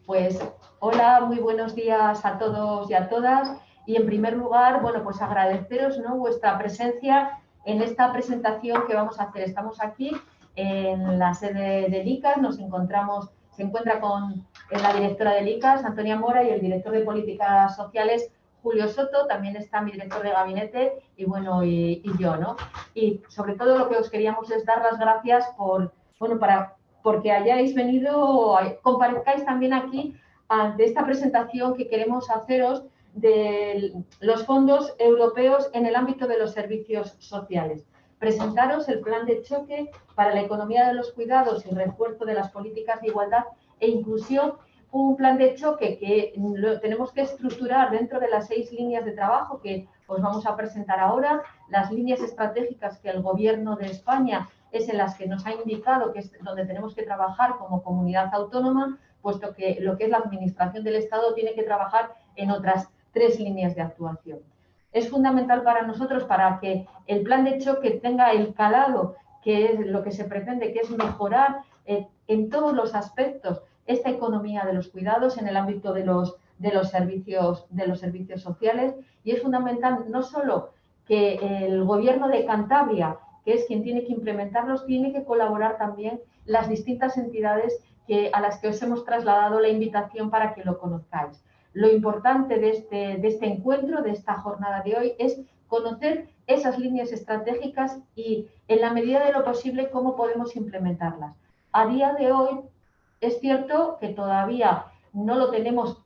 Pues hola, muy buenos días a todos y a todas. Y en primer lugar, bueno, pues agradeceros, ¿no?, vuestra presencia en esta presentación que vamos a hacer. Estamos aquí en la sede del ICAS, se encuentra con la directora del ICAS, Antonia Mora, y el director de Políticas Sociales, Julio Soto. También está mi director de gabinete y, bueno, y yo, ¿no? Y sobre todo lo que os queríamos es dar las gracias porque hayáis venido, comparezcáis también aquí ante esta presentación que queremos haceros de los fondos europeos en el ámbito de los servicios sociales. Presentaros el plan de choque para la economía de los cuidados y refuerzo de las políticas de igualdad e inclusión, un plan de choque que lo tenemos que estructurar dentro de las 6 líneas de trabajo que os vamos a presentar ahora, las líneas estratégicas que el Gobierno de España es en las que nos ha indicado que es donde tenemos que trabajar como comunidad autónoma, puesto que lo que es la administración del Estado tiene que trabajar en otras 3 líneas de actuación. Es fundamental para nosotros, para que el plan de choque tenga el calado, que es lo que se pretende, que es mejorar en todos los aspectos esta economía de los cuidados en el ámbito de los servicios sociales. Y es fundamental no solo que el Gobierno de Cantabria, que es quien tiene que implementarlos, tiene que colaborar también las distintas entidades a las que os hemos trasladado la invitación para que lo conozcáis. Lo importante de este encuentro, de esta jornada de hoy, es conocer esas líneas estratégicas y, en la medida de lo posible, cómo podemos implementarlas. A día de hoy, es cierto que todavía no lo tenemos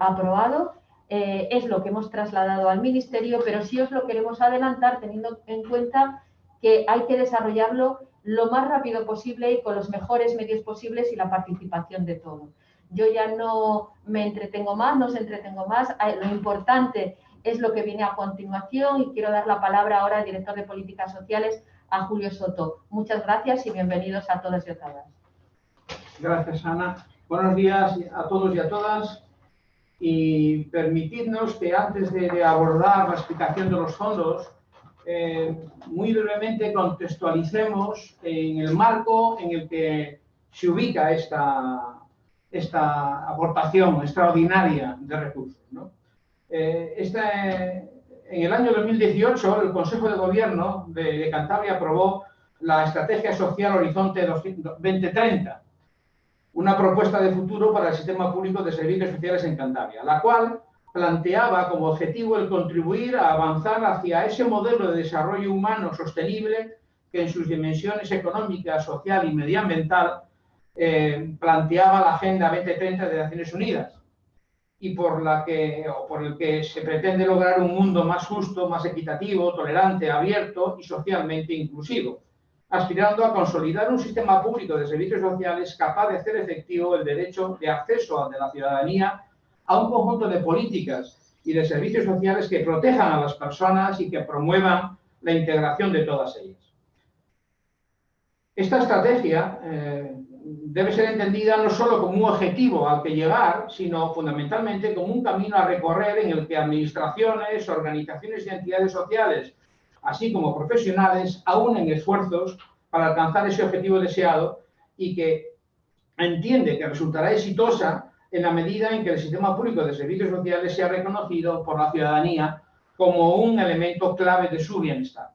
aprobado, es lo que hemos trasladado al Ministerio, pero sí os lo queremos adelantar teniendo en cuenta que hay que desarrollarlo lo más rápido posible y con los mejores medios posibles y la participación de todos. Yo ya no me entretengo más, no os entretengo más. Lo importante es lo que viene a continuación y quiero dar la palabra ahora al director de Políticas Sociales, a Julio Soto. Muchas gracias y bienvenidos a todos y a todas. Gracias, Ana. Buenos días a todos y a todas. Y permitidnos que antes de abordar la explicación de los fondos, muy brevemente contextualicemos en el marco en el que se ubica esta aportación extraordinaria de recursos, ¿no? En el año 2018, el Consejo de Gobierno de Cantabria aprobó la Estrategia Social Horizonte 2030, una propuesta de futuro para el sistema público de servicios sociales en Cantabria, la cual planteaba como objetivo el contribuir a avanzar hacia ese modelo de desarrollo humano sostenible que en sus dimensiones económica, social y medioambiental planteaba la Agenda 2030 de Naciones Unidas y por el que se pretende lograr un mundo más justo, más equitativo, tolerante, abierto y socialmente inclusivo, aspirando a consolidar un sistema público de servicios sociales capaz de hacer efectivo el derecho de acceso de la ciudadanía a un conjunto de políticas y de servicios sociales que protejan a las personas y que promuevan la integración de todas ellas. Esta estrategia debe ser entendida no solo como un objetivo al que llegar, sino fundamentalmente como un camino a recorrer en el que administraciones, organizaciones y entidades sociales, así como profesionales, aúnen esfuerzos para alcanzar ese objetivo deseado y que entiende que resultará exitosa en la medida en que el sistema público de servicios sociales sea reconocido por la ciudadanía como un elemento clave de su bienestar.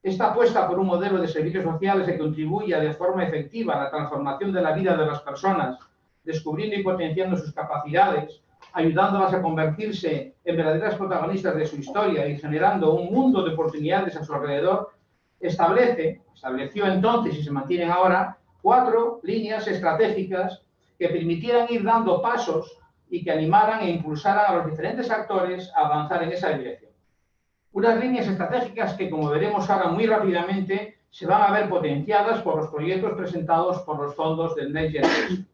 Esta apuesta por un modelo de servicios sociales que contribuya de forma efectiva a la transformación de la vida de las personas, descubriendo y potenciando sus capacidades, ayudándolas a convertirse en verdaderas protagonistas de su historia y generando un mundo de oportunidades a su alrededor, estableció entonces y se mantienen ahora 4 líneas estratégicas que permitieran ir dando pasos y que animaran e impulsaran a los diferentes actores a avanzar en esa dirección. Unas líneas estratégicas que, como veremos ahora muy rápidamente, se van a ver potenciadas por los proyectos presentados por los fondos del Next Generation.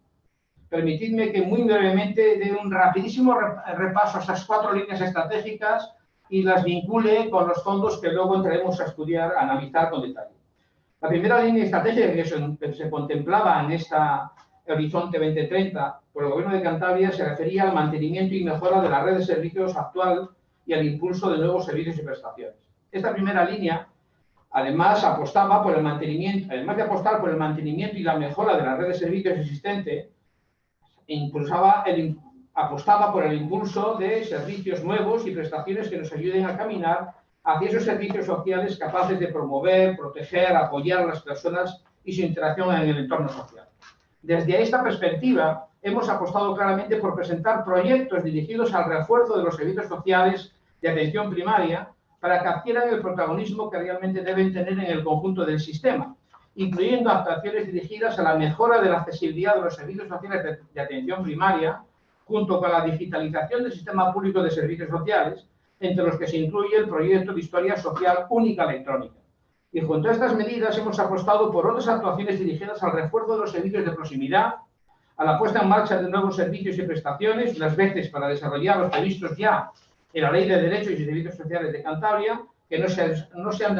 Permitidme que muy brevemente dé un rapidísimo repaso a esas 4 líneas estratégicas y las vincule con los fondos que luego entraremos a estudiar, a analizar con detalle. La primera línea estratégica que se contemplaba en esta Horizonte 2030 por el Gobierno de Cantabria se refería al mantenimiento y mejora de la red de servicios actual y al impulso de nuevos servicios y prestaciones. Esta primera línea, además de apostar por el mantenimiento y la mejora de la red de servicios existente, apostaba por el impulso de servicios nuevos y prestaciones que nos ayuden a caminar hacia esos servicios sociales capaces de promover, proteger, apoyar a las personas y su interacción en el entorno social. Desde esta perspectiva, hemos apostado claramente por presentar proyectos dirigidos al refuerzo de los servicios sociales de atención primaria para que adquieran el protagonismo que realmente deben tener en el conjunto del sistema, incluyendo actuaciones dirigidas a la mejora de la accesibilidad de los servicios sociales de atención primaria, junto con la digitalización del sistema público de servicios sociales, entre los que se incluye el proyecto de Historia Social Única Electrónica. Y junto a estas medidas hemos apostado por otras actuaciones dirigidas al refuerzo de los servicios de proximidad, a la puesta en marcha de nuevos servicios y prestaciones, unas veces para desarrollar los previstos ya en la Ley de Derechos y Servicios Sociales de Cantabria, que no se han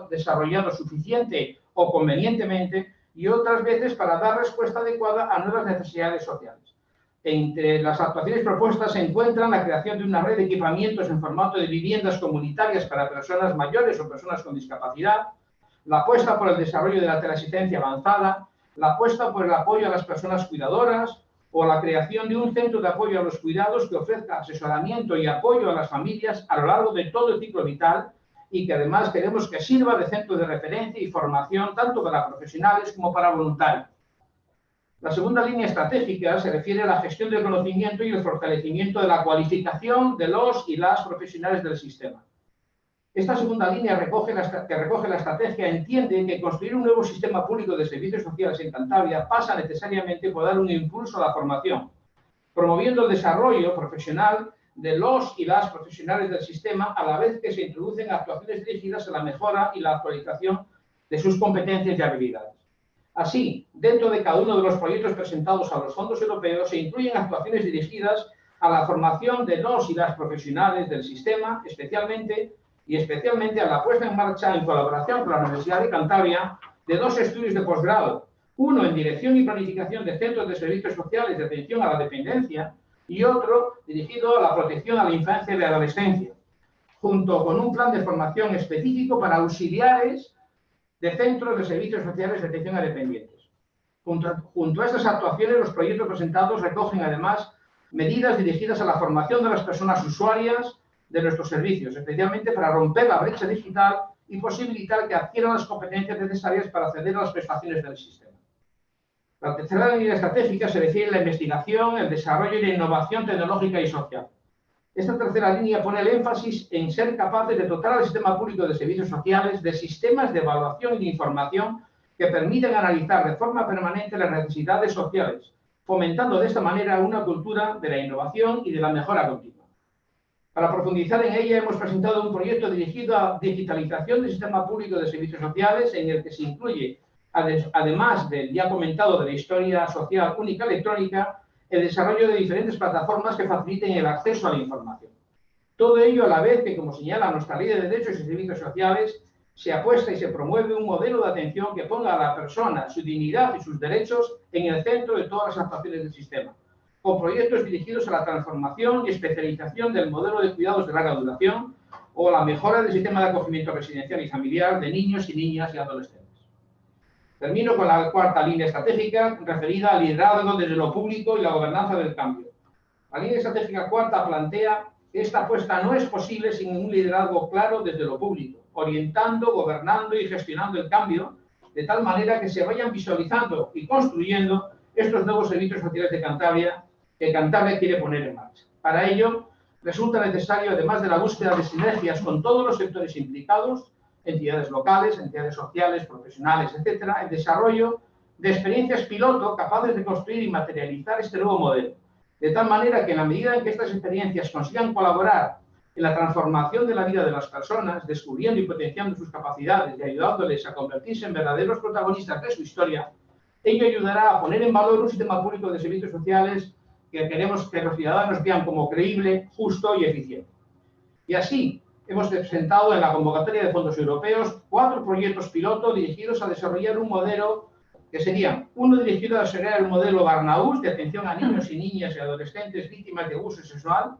desarrollado suficiente o convenientemente, y otras veces para dar respuesta adecuada a nuevas necesidades sociales. Entre las actuaciones propuestas se encuentran la creación de una red de equipamientos en formato de viviendas comunitarias para personas mayores o personas con discapacidad, la apuesta por el desarrollo de la teleasistencia avanzada, la apuesta por el apoyo a las personas cuidadoras o la creación de un centro de apoyo a los cuidados que ofrezca asesoramiento y apoyo a las familias a lo largo de todo el ciclo vital y que además queremos que sirva de centro de referencia y formación tanto para profesionales como para voluntarios. La segunda línea estratégica se refiere a la gestión del conocimiento y el fortalecimiento de la cualificación de los y las profesionales del sistema. Esta segunda línea que recoge la estrategia entiende que construir un nuevo sistema público de servicios sociales en Cantabria pasa necesariamente por dar un impulso a la formación, promoviendo el desarrollo profesional de los y las profesionales del sistema a la vez que se introducen actuaciones dirigidas a la mejora y la actualización de sus competencias y habilidades. Así, dentro de cada uno de los proyectos presentados a los fondos europeos se incluyen actuaciones dirigidas a la formación de los y las profesionales del sistema, especialmente a la puesta en marcha en colaboración con la Universidad de Cantabria de 2 estudios de posgrado, uno en dirección y planificación de centros de servicios sociales de atención a la dependencia y otro dirigido a la protección a la infancia y la adolescencia, junto con un plan de formación específico para auxiliares de centros de servicios sociales de atención a dependientes. Junto a estas actuaciones, los proyectos presentados recogen además medidas dirigidas a la formación de las personas usuarias de nuestros servicios, especialmente para romper la brecha digital y posibilitar que adquieran las competencias necesarias para acceder a las prestaciones del sistema. La tercera línea estratégica se refiere a la investigación, el desarrollo y la innovación tecnológica y social. Esta tercera línea pone el énfasis en ser capaces de dotar al sistema público de servicios sociales de sistemas de evaluación y de información que permiten analizar de forma permanente las necesidades sociales, fomentando de esta manera una cultura de la innovación y de la mejora continua. Para profundizar en ella, hemos presentado un proyecto dirigido a digitalización del sistema público de servicios sociales, en el que se incluye, además del ya comentado de la Historia Social Única Electrónica, el desarrollo de diferentes plataformas que faciliten el acceso a la información. Todo ello a la vez que, como señala nuestra Ley de Derechos y Servicios Sociales, se apuesta y se promueve un modelo de atención que ponga a la persona, su dignidad y sus derechos en el centro de todas las actuaciones del sistema, con proyectos dirigidos a la transformación y especialización del modelo de cuidados de larga duración o la mejora del sistema de acogimiento residencial y familiar de niños y niñas y adolescentes. Termino con la cuarta línea estratégica referida al liderazgo desde lo público y la gobernanza del cambio. La línea estratégica cuarta plantea que esta apuesta no es posible sin un liderazgo claro desde lo público, orientando, gobernando y gestionando el cambio de tal manera que se vayan visualizando y construyendo estos nuevos servicios sociales de Cantabria que Cantabria quiere poner en marcha. Para ello, resulta necesario, además de la búsqueda de sinergias con todos los sectores implicados, entidades locales, entidades sociales, profesionales, etcétera, el desarrollo de experiencias piloto capaces de construir y materializar este nuevo modelo, de tal manera que en la medida en que estas experiencias consigan colaborar en la transformación de la vida de las personas, descubriendo y potenciando sus capacidades y ayudándoles a convertirse en verdaderos protagonistas de su historia, ello ayudará a poner en valor un sistema público de servicios sociales que queremos que los ciudadanos vean como creíble, justo y eficiente. Y así, hemos presentado en la convocatoria de fondos europeos 4 proyectos piloto dirigidos a desarrollar un modelo que sería uno dirigido a desarrollar el modelo Barnahus de atención a niños y niñas y adolescentes víctimas de abuso sexual.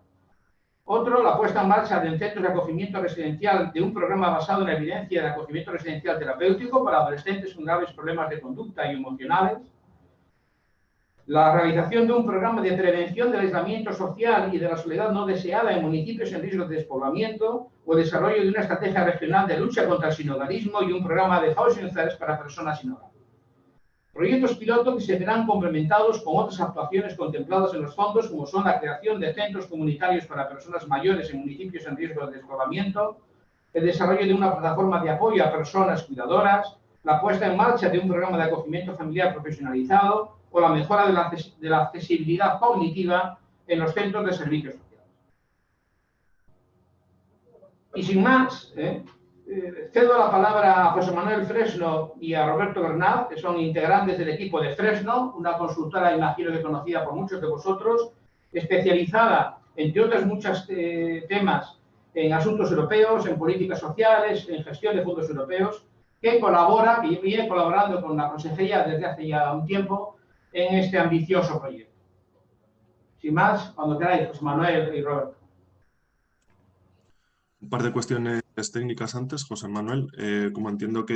Otro, la puesta en marcha del centro de acogimiento residencial de un programa basado en la evidencia de acogimiento residencial terapéutico para adolescentes con graves problemas de conducta y emocionales. la realización de un programa de prevención del aislamiento social y de la soledad no deseada en municipios en riesgo de despoblamiento o desarrollo de una estrategia regional de lucha contra el sinhogarismo y un programa de housing first para personas sin hogar. Proyectos piloto que se verán complementados con otras actuaciones contempladas en los fondos, como son la creación de centros comunitarios para personas mayores en municipios en riesgo de despoblamiento, el desarrollo de una plataforma de apoyo a personas cuidadoras, la puesta en marcha de un programa de acogimiento familiar profesionalizado o la mejora de la accesibilidad cognitiva en los centros de servicios sociales. Y sin más, cedo la palabra a José Manuel Fresno y a Roberto Bernat, que son integrantes del equipo de Fresno, una consultora, imagino que conocida por muchos de vosotros, especializada, entre otros muchos temas, en asuntos europeos, en políticas sociales, en gestión de fondos europeos, que colabora, que viene colaborando con la Consejería desde hace ya un tiempo en este ambicioso proyecto. Sin más, cuando queráis, José Manuel y Roberto. Un par de cuestiones técnicas antes, José Manuel. Como entiendo que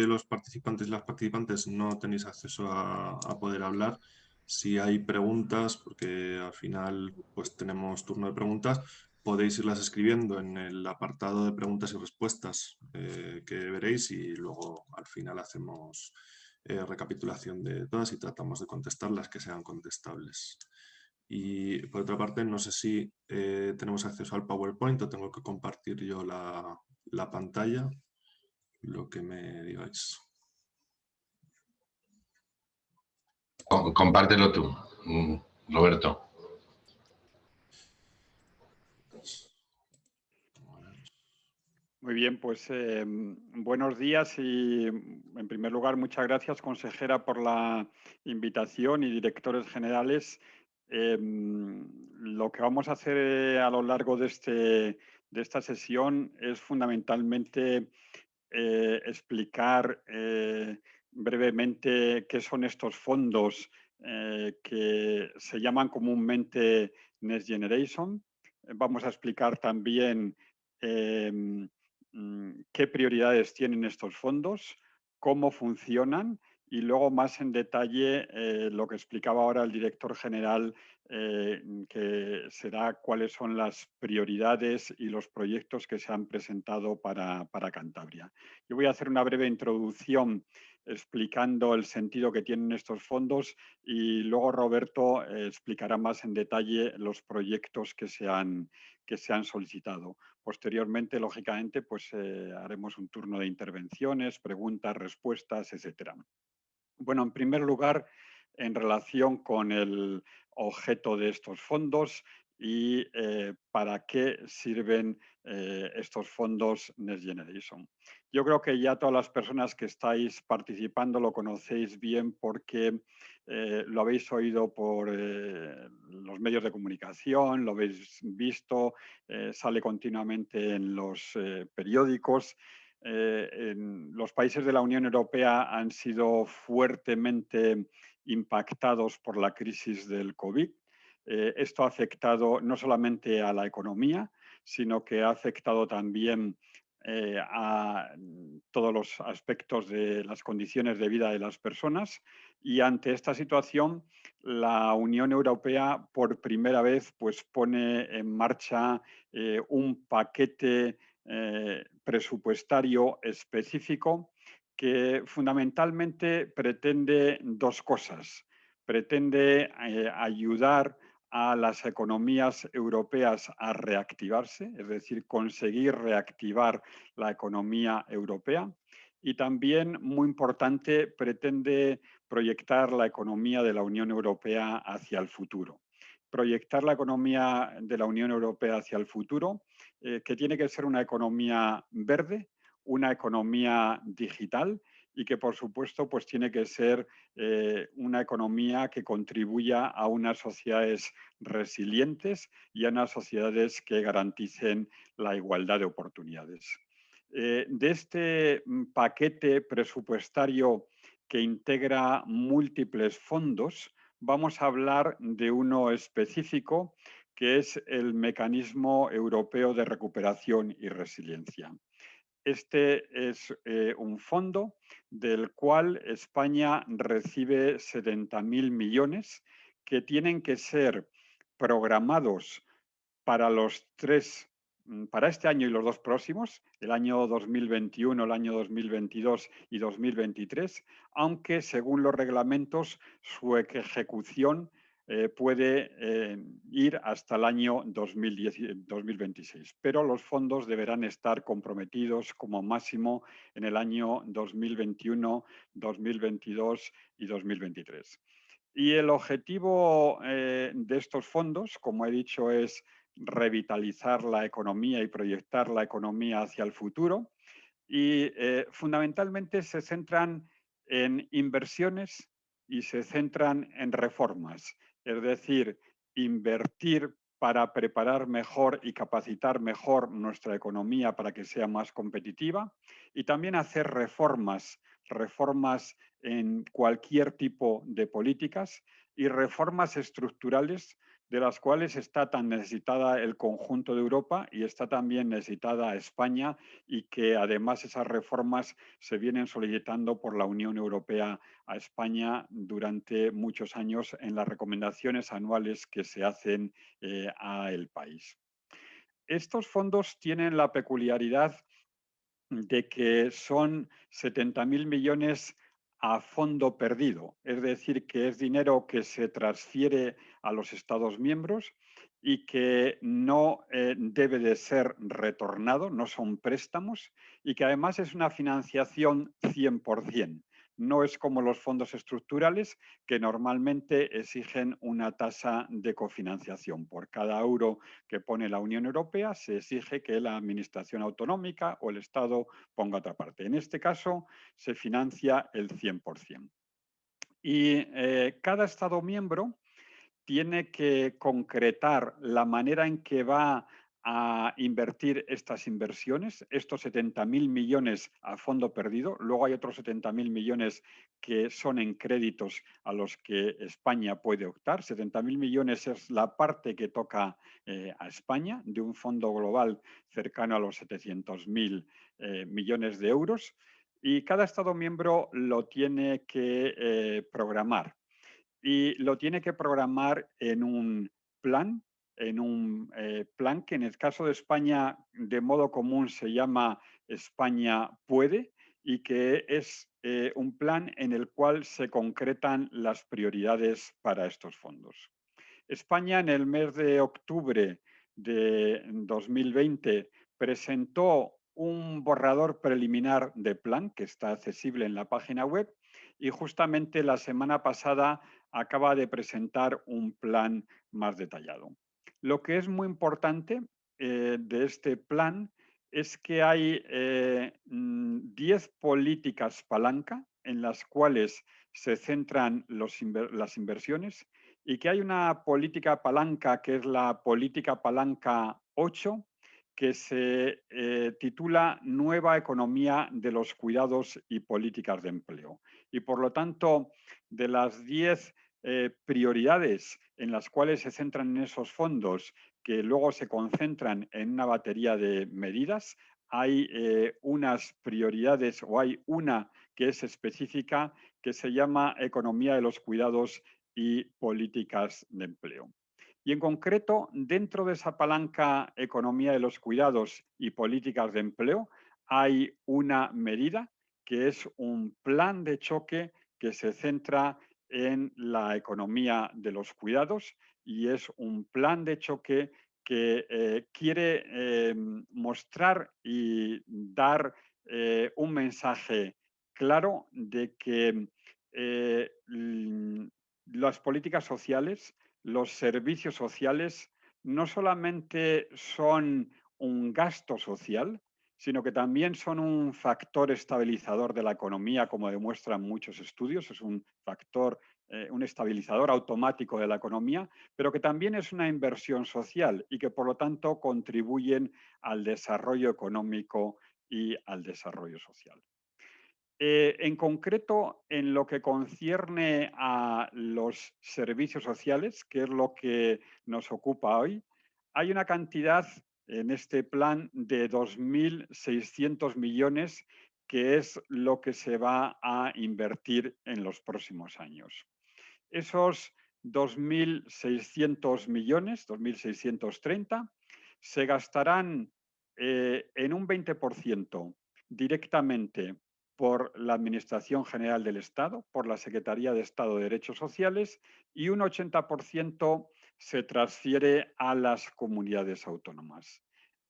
los participantes y las participantes no tenéis acceso a poder hablar, si hay preguntas, porque al final pues tenemos turno de preguntas, podéis irlas escribiendo en el apartado de preguntas y respuestas que veréis y luego al final hacemos recapitulación de todas y tratamos de contestar las que sean contestables. Y por otra parte, no sé si tenemos acceso al PowerPoint o tengo que compartir yo la pantalla, lo que me digáis. Compártelo tú, Roberto. Muy bien, pues buenos días y en primer lugar muchas gracias, consejera, por la invitación y directores generales. Lo que vamos a hacer a lo largo de esta sesión es fundamentalmente explicar brevemente qué son estos fondos que se llaman comúnmente Next Generation. Vamos a explicar también qué prioridades tienen estos fondos, cómo funcionan y luego más en detalle lo que explicaba ahora el director general, que será cuáles son las prioridades y los proyectos que se han presentado para Cantabria. Yo voy a hacer una breve introducción explicando el sentido que tienen estos fondos y luego Roberto explicará más en detalle los proyectos que se han solicitado. Posteriormente, lógicamente, pues haremos un turno de intervenciones, preguntas, respuestas, etcétera. Bueno, en primer lugar, en relación con el objeto de estos fondos y para qué sirven estos fondos Next Generation. Yo creo que ya todas las personas que estáis participando lo conocéis bien porque lo habéis oído por los medios de comunicación, lo habéis visto, sale continuamente en los periódicos. Los países de la Unión Europea han sido fuertemente impactados por la crisis del COVID. Esto ha afectado no solamente a la economía, sino que ha afectado también a todos los aspectos de las condiciones de vida de las personas. Y ante esta situación, la Unión Europea por primera vez pues, pone en marcha un paquete presupuestario específico que fundamentalmente pretende dos cosas. Pretende ayudar a las economías europeas a reactivarse, es decir, conseguir reactivar la economía europea. Y también, muy importante, pretende proyectar la economía de la Unión Europea hacia el futuro. Proyectar la economía de la Unión Europea hacia el futuro, que tiene que ser una economía verde, una economía digital y que, por supuesto, pues tiene que ser una economía que contribuya a unas sociedades resilientes y a unas sociedades que garanticen la igualdad de oportunidades. De este paquete presupuestario que integra múltiples fondos, vamos a hablar de uno específico que es el Mecanismo Europeo de Recuperación y Resiliencia. Este es un fondo del cual España recibe 70.000 millones que tienen que ser programados para para este año y los dos próximos, el año 2021, el año 2022 y 2023, aunque según los reglamentos su ejecución puede ir hasta el año 2026, pero los fondos deberán estar comprometidos como máximo en el año 2021, 2022 y 2023. Y el objetivo de estos fondos, como he dicho, es revitalizar la economía y proyectar la economía hacia el futuro. Y fundamentalmente se centran en inversiones y se centran en reformas. Es decir, invertir para preparar mejor y capacitar mejor nuestra economía para que sea más competitiva y también hacer reformas en cualquier tipo de políticas y reformas estructurales de las cuales está tan necesitada el conjunto de Europa y está también necesitada España, y que además esas reformas se vienen solicitando por la Unión Europea a España durante muchos años en las recomendaciones anuales que se hacen al país. Estos fondos tienen la peculiaridad de que son 70.000 millones a fondo perdido, es decir, que es dinero que se transfiere a los Estados miembros y que no debe de ser retornado, no son préstamos, y que además es una financiación 100%. No es como los fondos estructurales, que normalmente exigen una tasa de cofinanciación. Por cada euro que pone la Unión Europea, se exige que la Administración autonómica o el Estado ponga otra parte. En este caso, se financia el 100%. Y cada Estado miembro tiene que concretar la manera en que va a invertir estas inversiones, estos 70.000 millones a fondo perdido. Luego hay otros 70.000 millones que son en créditos a los que España puede optar. 70.000 millones es la parte que toca a España de un fondo global cercano a los 700.000 millones de euros. Y cada Estado miembro lo tiene que programar. Y lo tiene que programar en un plan, plan que en el caso de España de modo común se llama España Puede, y que es un plan en el cual se concretan las prioridades para estos fondos. España en el mes de octubre de 2020 presentó un borrador preliminar de plan que está accesible en la página web, y justamente la semana pasada acaba de presentar un plan más detallado. Lo que es muy importante de este plan es que hay 10 políticas palanca en las cuales se centran las inversiones, y que hay una política palanca que es la política palanca 8, que se titula Nueva Economía de los Cuidados y Políticas de Empleo. Y por lo tanto, de las 10 prioridades en las cuales se centran en esos fondos, que luego se concentran en una batería de medidas, hay unas prioridades, o hay una que es específica, que se llama Economía de los Cuidados y Políticas de Empleo. Y en concreto, dentro de esa palanca Economía de los Cuidados y Políticas de Empleo, hay una medida que es un plan de choque que se centra en la economía de los cuidados, y es un plan de choque que quiere mostrar y dar un mensaje claro de que las políticas sociales, los servicios sociales, no solamente son un gasto social, sino que también son un factor estabilizador de la economía, como demuestran muchos estudios. Es un factor, un estabilizador automático de la economía, pero que también es una inversión social y que por lo tanto contribuyen al desarrollo económico y al desarrollo social. En concreto, en lo que concierne a los servicios sociales, que es lo que nos ocupa hoy, hay una cantidad en este plan de 2.600 millones, que es lo que se va a invertir en los próximos años. Esos 2.600 millones, 2.630, se gastarán en un 20% directamente por la Administración General del Estado, por la Secretaría de Estado de Derechos Sociales, y un 80% se transfiere a las comunidades autónomas.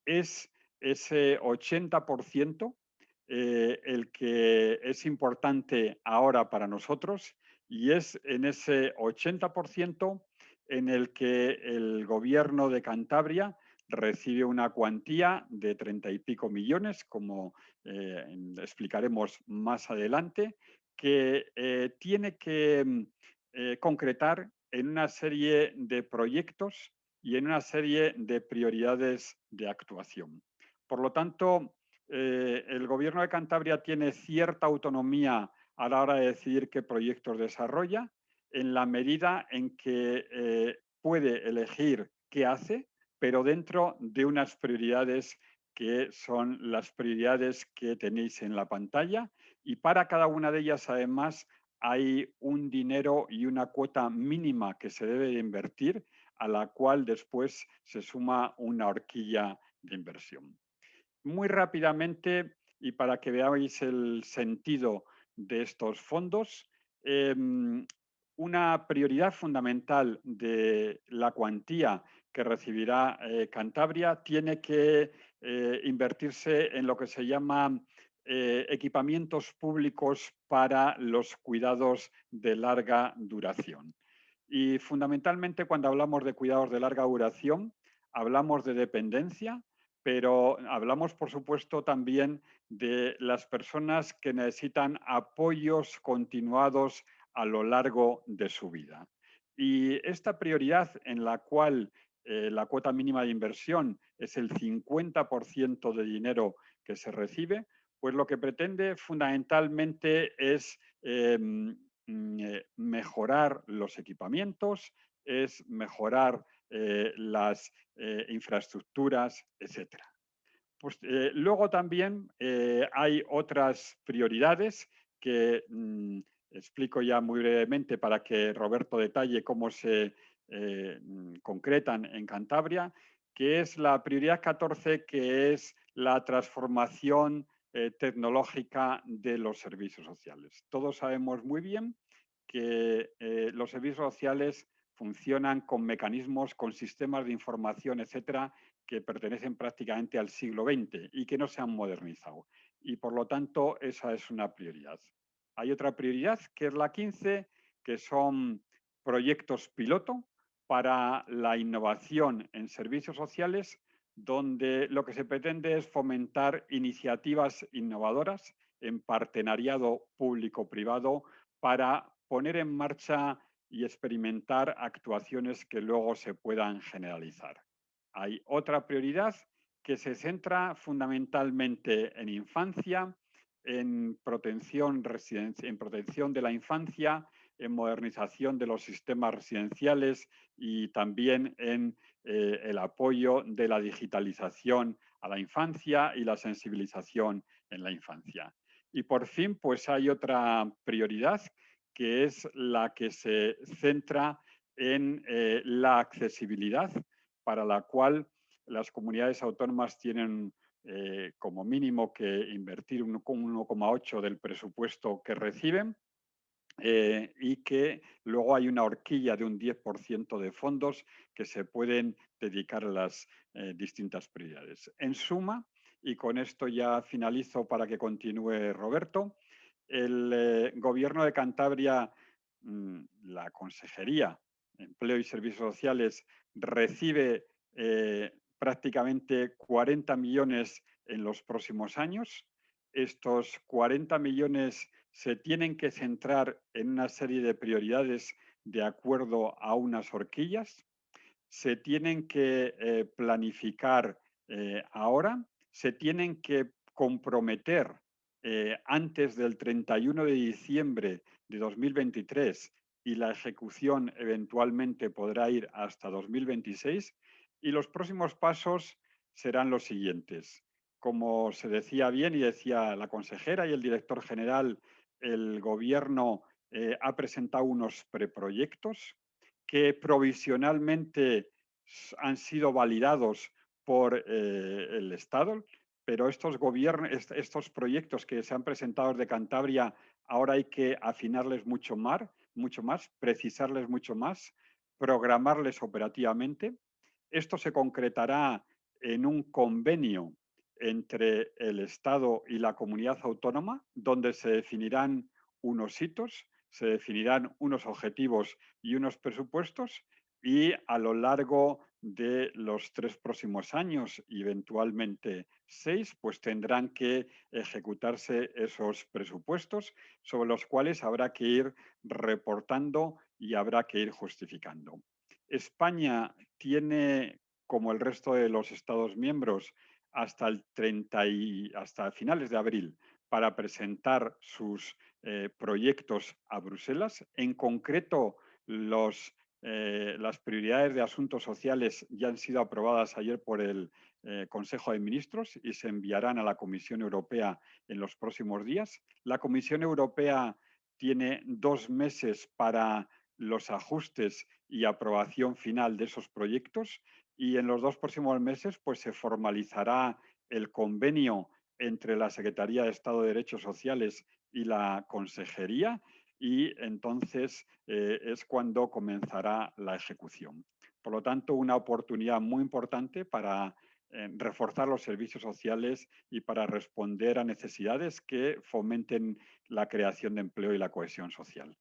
Es ese 80% el que es importante ahora para nosotros, y es en ese 80% en el que el Gobierno de Cantabria recibe una cuantía de 30 y pico millones, como explicaremos más adelante, que tiene que concretar en una serie de proyectos y en una serie de prioridades de actuación. Por lo tanto, el Gobierno de Cantabria tiene cierta autonomía a la hora de decidir qué proyectos desarrolla, en la medida en que puede elegir qué hace, pero dentro de unas prioridades que son las prioridades que tenéis en la pantalla, y para cada una de ellas, además, hay un dinero y una cuota mínima que se debe de invertir, a la cual después se suma una horquilla de inversión. Muy rápidamente, y para que veáis el sentido de estos fondos, una prioridad fundamental de la cuantía que recibirá Cantabria tiene que invertirse en lo que se llama equipamientos públicos para los cuidados de larga duración. Y fundamentalmente, cuando hablamos de cuidados de larga duración, hablamos de dependencia, pero hablamos, por supuesto, también de las personas que necesitan apoyos continuados a lo largo de su vida. Y esta prioridad, en la cual la cuota mínima de inversión es el 50% de dinero que se recibe, pues lo que pretende fundamentalmente es mejorar los equipamientos, es mejorar las infraestructuras, etc. Pues, luego también hay otras prioridades que explico ya muy brevemente para que Roberto detalle cómo se concretan en Cantabria, que es la prioridad 14, que es la transformación tecnológica de los servicios sociales. Todos sabemos muy bien que los servicios sociales funcionan con mecanismos, con sistemas de información, etcétera, que pertenecen prácticamente al siglo XX y que no se han modernizado. Y por lo tanto, esa es una prioridad. Hay otra prioridad, que es la 15, que son proyectos piloto para la innovación en servicios sociales, donde lo que se pretende es fomentar iniciativas innovadoras en partenariado público-privado para poner en marcha y experimentar actuaciones que luego se puedan generalizar. Hay otra prioridad que se centra fundamentalmente en infancia, en protección de la infancia, en modernización de los sistemas residenciales y también en el apoyo de la digitalización a la infancia y la sensibilización en la infancia. Y por fin, pues hay otra prioridad, que es la que se centra en la accesibilidad, para la cual las comunidades autónomas tienen como mínimo que invertir un 1,8 del presupuesto que reciben, y que luego hay una horquilla de un 10% de fondos que se pueden dedicar a las distintas prioridades. En suma, y con esto ya finalizo para que continúe Roberto, el Gobierno de Cantabria, la Consejería de Empleo y Servicios Sociales, recibe prácticamente 40 millones en los próximos años. Estos 40 millones se tienen que centrar en una serie de prioridades de acuerdo a unas horquillas, se tienen que planificar ahora, se tienen que comprometer antes del 31 de diciembre de 2023, y la ejecución eventualmente podrá ir hasta 2026, y los próximos pasos serán los siguientes. Como se decía bien y decía la consejera y el director general, el Gobierno ha presentado unos preproyectos que provisionalmente han sido validados por el Estado, pero estos proyectos que se han presentado desde Cantabria, ahora hay que afinarles mucho más, precisarles mucho más, programarles operativamente. Esto se concretará en un convenio entre el Estado y la comunidad autónoma, donde se definirán unos hitos, se definirán unos objetivos y unos presupuestos, y a lo largo de los 3 próximos años y eventualmente 6, pues tendrán que ejecutarse esos presupuestos sobre los cuales habrá que ir reportando y habrá que ir justificando. España tiene, como el resto de los Estados miembros, hasta finales de abril para presentar sus proyectos a Bruselas. En concreto, las prioridades de asuntos sociales ya han sido aprobadas ayer por el Consejo de Ministros y se enviarán a la Comisión Europea en los próximos días. La Comisión Europea tiene 2 meses para los ajustes y aprobación final de esos proyectos, y en los 2 próximos meses pues se formalizará el convenio entre la Secretaría de Estado de Derechos Sociales y la Consejería, y entonces es cuando comenzará la ejecución. Por lo tanto, una oportunidad muy importante para reforzar los servicios sociales y para responder a necesidades que fomenten la creación de empleo y la cohesión social.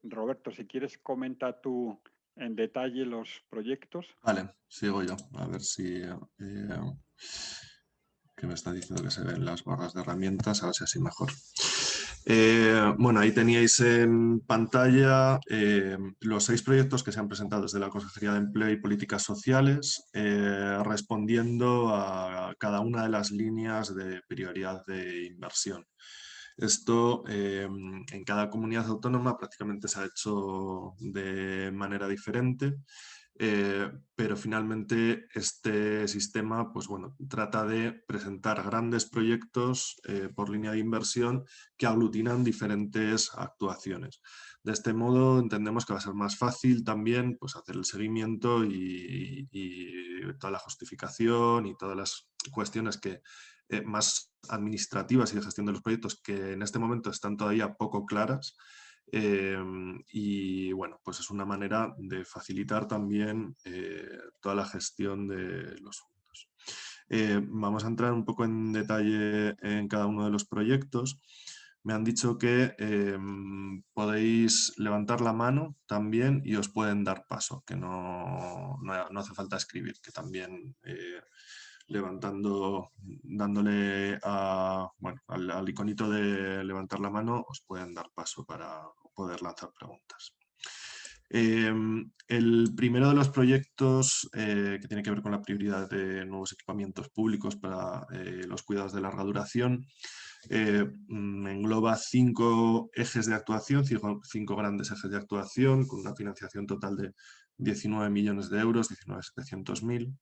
Roberto, si quieres, comenta tú en detalle los proyectos. Vale, sigo yo. A ver si... que me está diciendo que se ven las barras de herramientas, a ver si así mejor. Bueno, ahí teníais en pantalla los 6 proyectos que se han presentado desde la Consejería de Empleo y Políticas Sociales, respondiendo a cada una de las líneas de prioridad de inversión. Esto en cada comunidad autónoma prácticamente se ha hecho de manera diferente. Pero finalmente este sistema pues bueno, trata de presentar grandes proyectos por línea de inversión que aglutinan diferentes actuaciones. De este modo entendemos que va a ser más fácil también pues, hacer el seguimiento y toda la justificación y todas las cuestiones que, más administrativas y de gestión de los proyectos que en este momento están todavía poco claras. Y bueno, pues es una manera de facilitar también toda la gestión de los fondos. Vamos a entrar un poco en detalle en cada uno de los proyectos. Me han dicho que podéis levantar la mano también y os pueden dar paso, que no hace falta escribir, que también dándole al iconito de levantar la mano, os pueden dar paso para poder lanzar preguntas. El primero de los proyectos que tiene que ver con la prioridad de nuevos equipamientos públicos para los cuidados de larga duración engloba 5 ejes de actuación, 5 grandes ejes de actuación con una financiación total de 19 millones de euros, 19.700.000.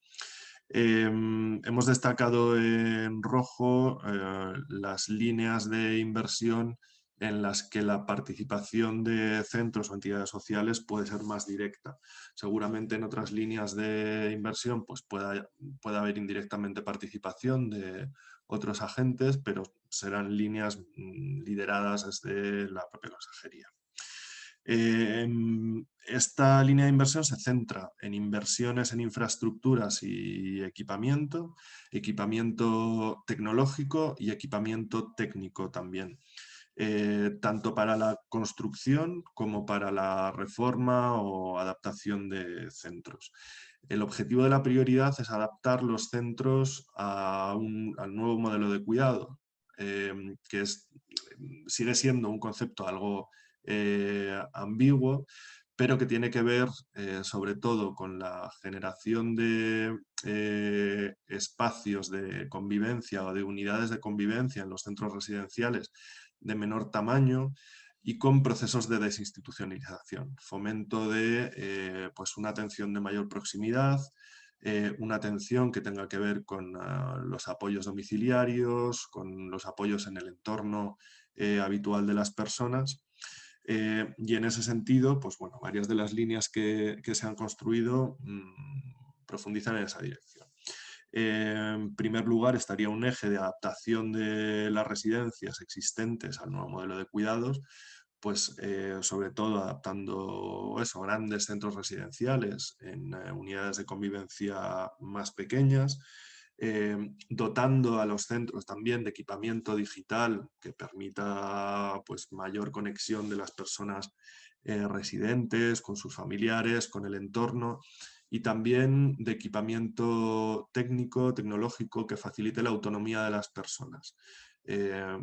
Hemos destacado en rojo las líneas de inversión en las que la participación de centros o entidades sociales puede ser más directa. Seguramente en otras líneas de inversión pues pueda haber indirectamente participación de otros agentes, pero serán líneas lideradas desde la propia consejería. Esta línea de inversión se centra en inversiones en infraestructuras y equipamiento tecnológico y equipamiento técnico también. Tanto para la construcción como para la reforma o adaptación de centros. El objetivo de la prioridad es adaptar los centros al nuevo modelo de cuidado, que sigue siendo un concepto algo ambiguo, pero que tiene que ver sobre todo con la generación de espacios de convivencia o de unidades de convivencia en los centros residenciales de menor tamaño y con procesos de desinstitucionalización, fomento de pues una atención de mayor proximidad, una atención que tenga que ver con los apoyos domiciliarios, con los apoyos en el entorno habitual de las personas, Y en ese sentido, pues bueno, varias de las líneas que se han construido profundizan en esa dirección. En primer lugar, estaría un eje de adaptación de las residencias existentes al nuevo modelo de cuidados, pues sobre todo adaptando grandes centros residenciales en unidades de convivencia más pequeñas, dotando a los centros también de equipamiento digital que permita pues, mayor conexión de las personas residentes con sus familiares, con el entorno, y también de equipamiento técnico, tecnológico que facilite la autonomía de las personas.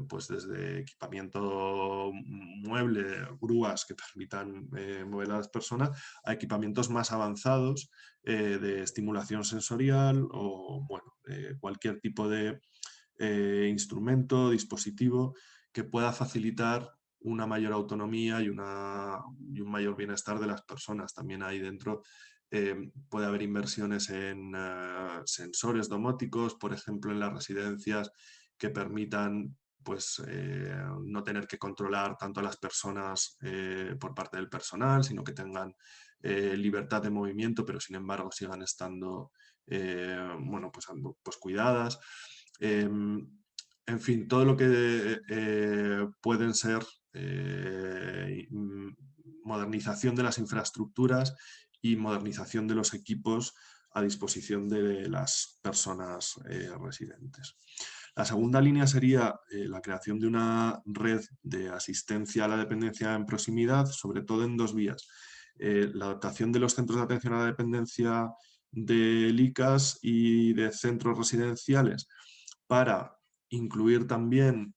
Pues desde equipamiento mueble, grúas que permitan mover a las personas, a equipamientos más avanzados de estimulación sensorial o bueno, cualquier tipo de instrumento, dispositivo que pueda facilitar una mayor autonomía y un mayor bienestar de las personas. También ahí dentro puede haber inversiones en sensores domóticos, por ejemplo, en las residencias que permitan pues, no tener que controlar tanto a las personas por parte del personal, sino que tengan libertad de movimiento, pero sin embargo sigan estando bueno, pues cuidadas. En fin, todo lo que pueden ser modernización de las infraestructuras y modernización de los equipos a disposición de las personas residentes. La segunda línea sería la creación de una red de asistencia a la dependencia en proximidad, sobre todo en dos vías. La adaptación de los centros de atención a la dependencia del ICAS y de centros residenciales para incluir también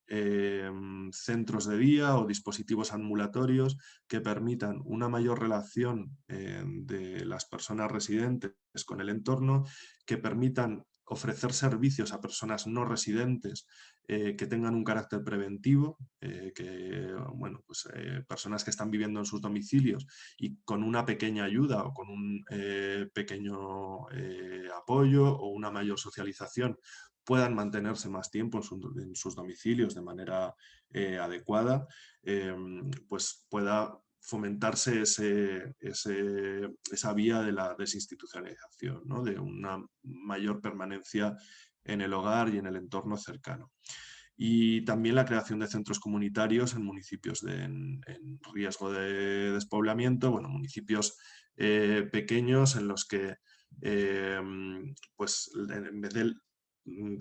centros de día o dispositivos ambulatorios que permitan una mayor relación de las personas residentes con el entorno, que permitan ofrecer servicios a personas no residentes que tengan un carácter preventivo, personas que están viviendo en sus domicilios y con una pequeña ayuda o con un pequeño apoyo o una mayor socialización puedan mantenerse más tiempo en sus domicilios de manera adecuada, pues pueda fomentarse esa vía de la desinstitucionalización, ¿no? De una mayor permanencia en el hogar y en el entorno cercano. Y también la creación de centros comunitarios en municipios en riesgo de despoblamiento, bueno, municipios pequeños en los que pues en vez de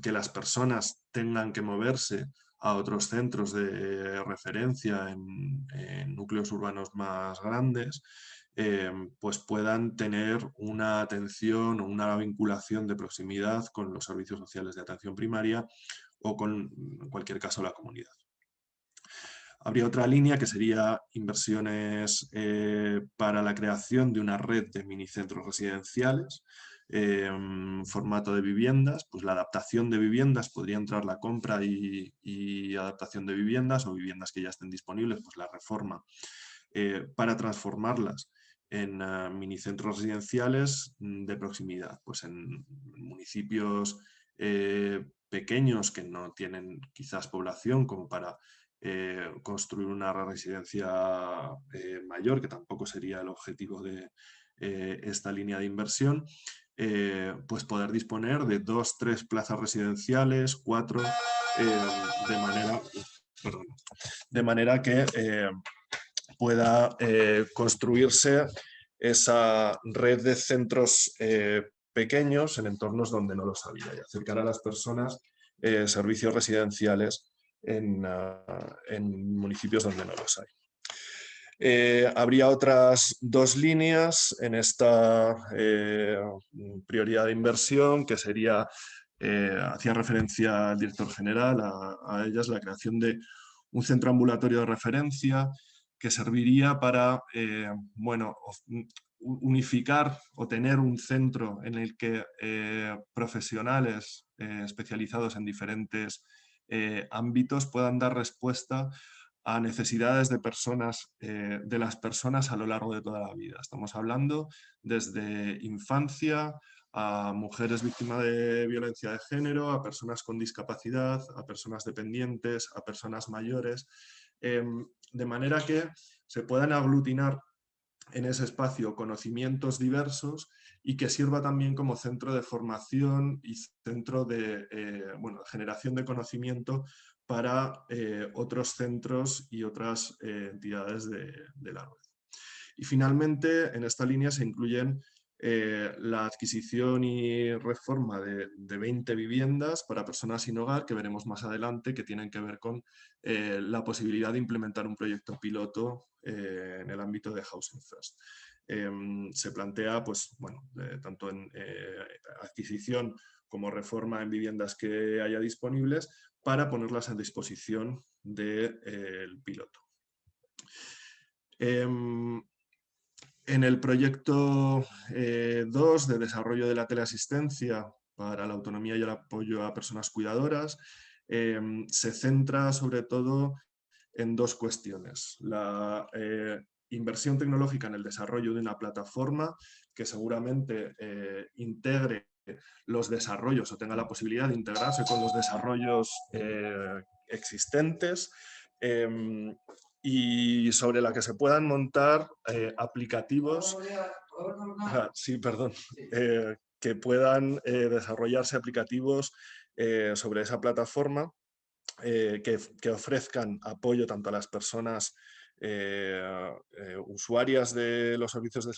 que las personas tengan que moverse a otros centros de referencia en núcleos urbanos más grandes, pues puedan tener una atención o una vinculación de proximidad con los servicios sociales de atención primaria o con, en cualquier caso, la comunidad. Habría otra línea que sería inversiones para la creación de una red de minicentros residenciales, formato de viviendas, pues la adaptación de viviendas, podría entrar la compra y adaptación de viviendas o viviendas que ya estén disponibles, pues la reforma para transformarlas en minicentros residenciales de proximidad, pues en municipios pequeños que no tienen quizás población como para construir una residencia mayor, que tampoco sería el objetivo de esta línea de inversión, pues poder disponer de 2, 3 plazas residenciales, 4, de manera que pueda construirse esa red de centros pequeños en entornos donde no los había y acercar a las personas servicios residenciales en municipios donde no los hay. Habría otras dos líneas en esta prioridad de inversión, que sería, hacía referencia al director general a ellas, la creación de un centro ambulatorio de referencia que serviría para unificar o tener un centro en el que profesionales especializados en diferentes ámbitos puedan dar respuesta a necesidades de personas, de las personas a lo largo de toda la vida. Estamos hablando desde infancia a mujeres víctimas de violencia de género, a personas con discapacidad, a personas dependientes, a personas mayores, de manera que se puedan aglutinar en ese espacio conocimientos diversos y que sirva también como centro de formación y centro de generación de conocimiento para otros centros y otras entidades de la red. Y finalmente, en esta línea se incluyen la adquisición y reforma de 20 viviendas para personas sin hogar, que veremos más adelante, que tienen que ver con la posibilidad de implementar un proyecto piloto en el ámbito de Housing First. Se plantea, pues, tanto en adquisición como reforma en viviendas que haya disponibles para ponerlas a disposición del piloto. En el proyecto 2 de desarrollo de la teleasistencia para la autonomía y el apoyo a personas cuidadoras, se centra sobre todo en dos cuestiones. La inversión tecnológica en el desarrollo de una plataforma que seguramente integre los desarrollos o tenga la posibilidad de integrarse con los desarrollos existentes, y sobre la que se puedan montar aplicativos, que puedan desarrollarse aplicativos sobre esa plataforma que ofrezcan apoyo tanto a las personas usuarias de los servicios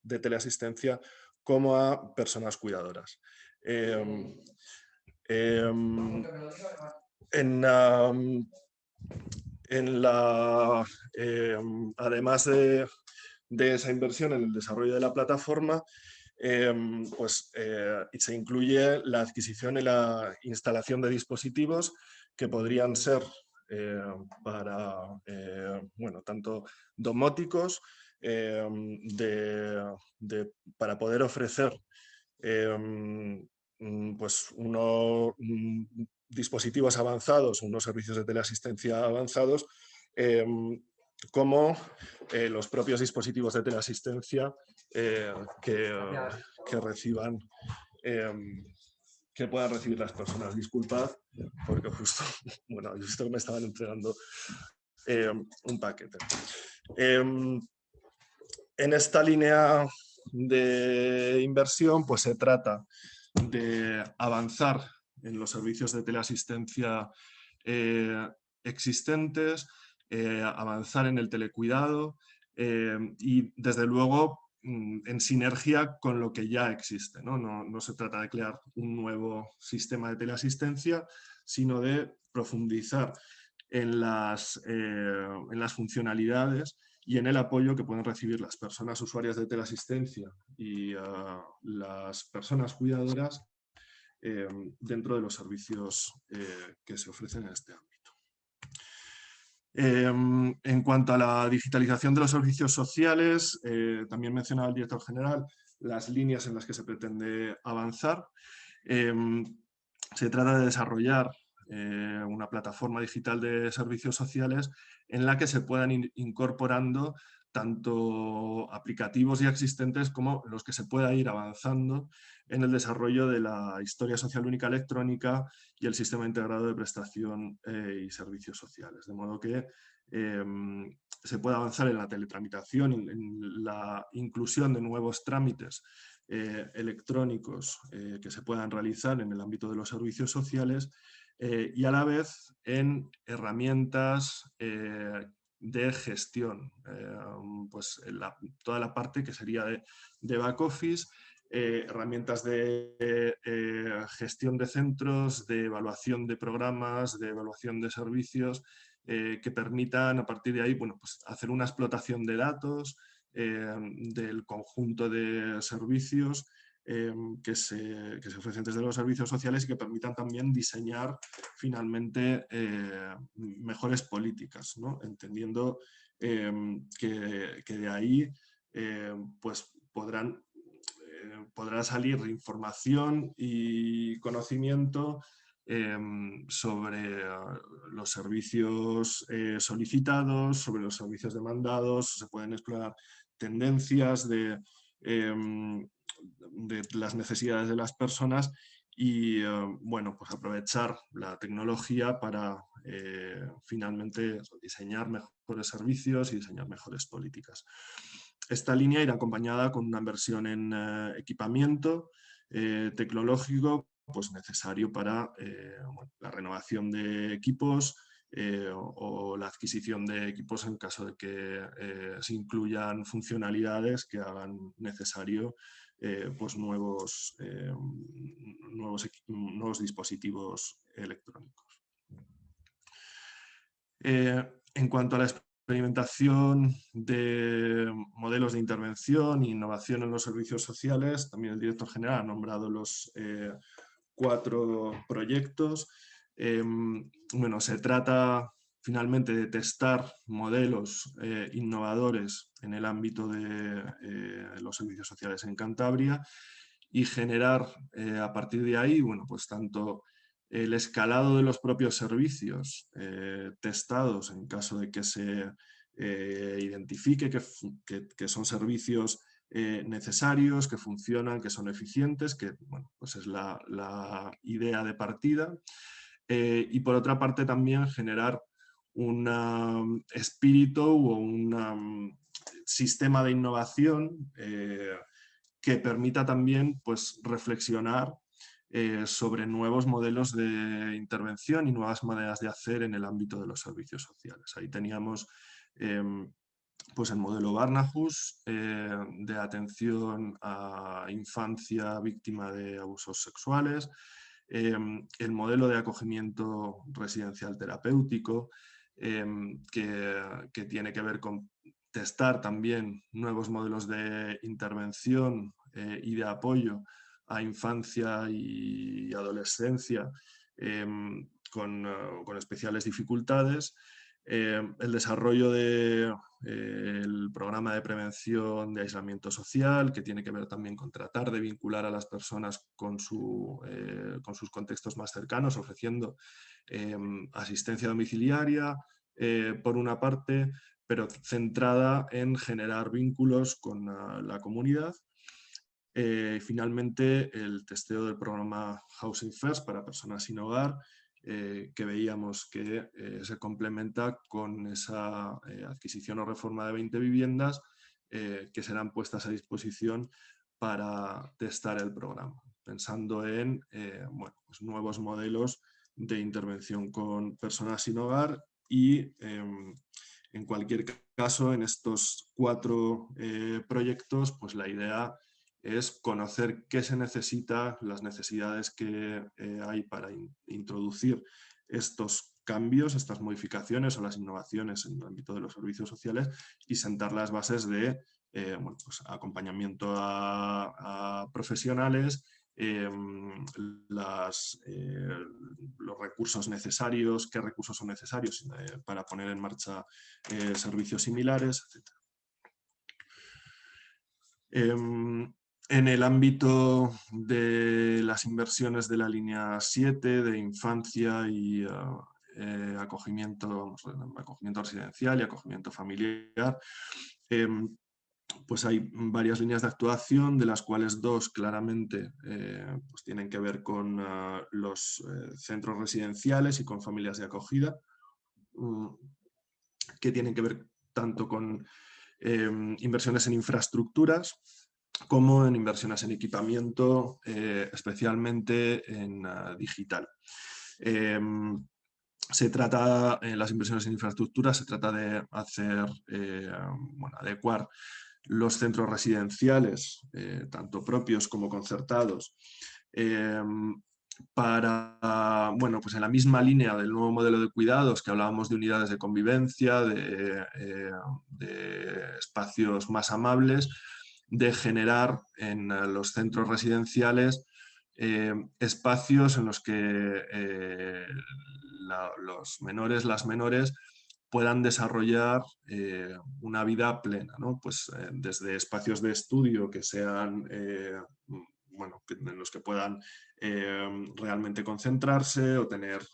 de teleasistencia como a personas cuidadoras. Además de esa inversión en el desarrollo de la plataforma, se incluye la adquisición y la instalación de dispositivos que podrían ser para tanto domóticos, para poder ofrecer unos dispositivos avanzados, unos servicios de teleasistencia avanzados, como los propios dispositivos de teleasistencia que reciban, que puedan recibir las personas. Disculpad, porque justo, he visto que me estaban entregando un paquete. En esta línea de inversión, pues se trata de avanzar en los servicios de teleasistencia existentes, avanzar en el telecuidado y, desde luego, en sinergia con lo que ya existe, ¿no? No se trata de crear un nuevo sistema de teleasistencia, sino de profundizar en las funcionalidades y en el apoyo que pueden recibir las personas usuarias de teleasistencia y las personas cuidadoras dentro de los servicios que se ofrecen en este ámbito. En cuanto a la digitalización de los servicios sociales, también mencionaba el director general las líneas en las que se pretende avanzar. Se trata de desarrollar una plataforma digital de servicios sociales en la que se puedan ir incorporando tanto aplicativos ya existentes como los que se pueda ir avanzando en el desarrollo de la historia social única electrónica y el sistema integrado de prestación y servicios sociales. De modo que se pueda avanzar en la teletramitación, en la inclusión de nuevos trámites electrónicos que se puedan realizar en el ámbito de los servicios sociales y, a la vez, en herramientas de gestión, toda la parte que sería de back office, herramientas de gestión de centros, de evaluación de programas, de evaluación de servicios, que permitan, a partir de ahí, hacer una explotación de datos del conjunto de servicios que se ofrecen desde los servicios sociales y que permitan también diseñar finalmente mejores políticas, ¿no? Entendiendo que de ahí podrá salir información y conocimiento sobre los servicios solicitados, sobre los servicios demandados. Se pueden explorar tendencias de las necesidades de las personas y bueno, pues aprovechar la tecnología para finalmente diseñar mejores servicios y diseñar mejores políticas. Esta línea irá acompañada con una inversión en equipamiento tecnológico pues necesario para bueno, la renovación de equipos o la adquisición de equipos en caso de que se incluyan funcionalidades que hagan necesario pues nuevos dispositivos electrónicos. En cuanto a la experimentación de modelos de intervención e innovación en los servicios sociales, también el director general ha nombrado los 4 proyectos. Bueno, se trata finalmente de testar modelos innovadores en el ámbito de los servicios sociales en Cantabria y generar a partir de ahí, bueno, pues tanto el escalado de los propios servicios testados en caso de que se identifique que son servicios necesarios, que funcionan, que son eficientes, que bueno, pues es la idea de partida. Y por otra parte también generar un espíritu o un sistema de innovación que permita también pues, reflexionar sobre nuevos modelos de intervención y nuevas maneras de hacer en el ámbito de los servicios sociales. Ahí teníamos pues el modelo Barnahus de atención a infancia víctima de abusos sexuales, el modelo de acogimiento residencial terapéutico, que tiene que ver con testar también nuevos modelos de intervención y de apoyo a infancia y adolescencia con especiales dificultades, el desarrollo del programa de prevención de aislamiento social, que tiene que ver también con tratar de vincular a las personas con sus contextos más cercanos, ofreciendo asistencia domiciliaria, por una parte, pero centrada en generar vínculos con la comunidad. Finalmente, el testeo del programa Housing First para personas sin hogar, que veíamos que se complementa con esa adquisición o reforma de 20 viviendas que serán puestas a disposición para testar el programa, pensando en bueno, pues nuevos modelos de intervención con personas sin hogar y en cualquier caso en estos 4 proyectos pues la idea es conocer qué se necesita, las necesidades que hay para introducir estos cambios, estas modificaciones o las innovaciones en el ámbito de los servicios sociales y sentar las bases de bueno, pues acompañamiento a profesionales, los recursos necesarios, qué recursos son necesarios para poner en marcha servicios similares, etc. En el ámbito de las inversiones de la línea 7 de infancia y acogimiento residencial y acogimiento familiar, pues hay varias líneas de actuación, de las cuales 2 claramente pues tienen que ver con los centros residenciales y con familias de acogida, que tienen que ver tanto con inversiones en infraestructuras, como en inversiones en equipamiento, especialmente en digital. Se trata, en las inversiones en infraestructuras, se trata de hacer, bueno, adecuar los centros residenciales, tanto propios como concertados, para, bueno, pues en la misma línea del nuevo modelo de cuidados que hablábamos de unidades de convivencia, de espacios más amables, de generar en los centros residenciales espacios en los que los menores, las menores, puedan desarrollar una vida plena, ¿no? Pues, desde espacios de estudio que sean, bueno, en los que puedan realmente concentrarse o tener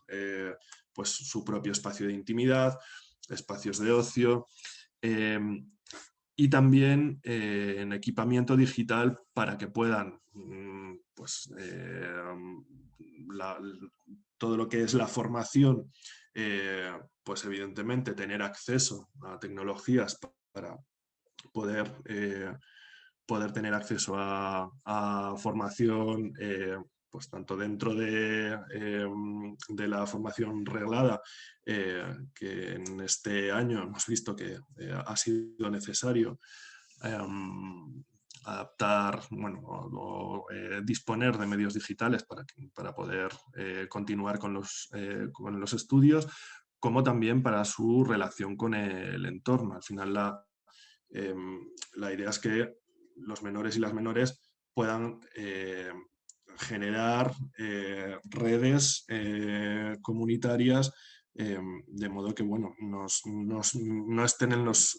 pues, su propio espacio de intimidad, espacios de ocio, y también en equipamiento digital para que puedan pues, todo lo que es la formación, pues evidentemente tener acceso a tecnologías para poder, poder tener acceso a formación, pues tanto dentro de la formación reglada, que en este año hemos visto que ha sido necesario adaptar, bueno, o disponer de medios digitales para poder continuar con los estudios, como también para su relación con el entorno. Al final la idea es que los menores y las menores puedan generar redes comunitarias, de modo que bueno, no estén en los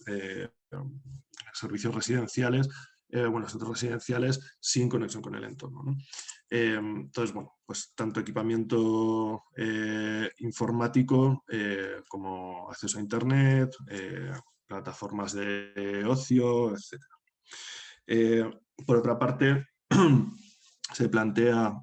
servicios residenciales, los centros residenciales sin conexión con el entorno, ¿no? Entonces, bueno, pues tanto equipamiento informático como acceso a Internet, plataformas de ocio, etc. Por otra parte, se plantea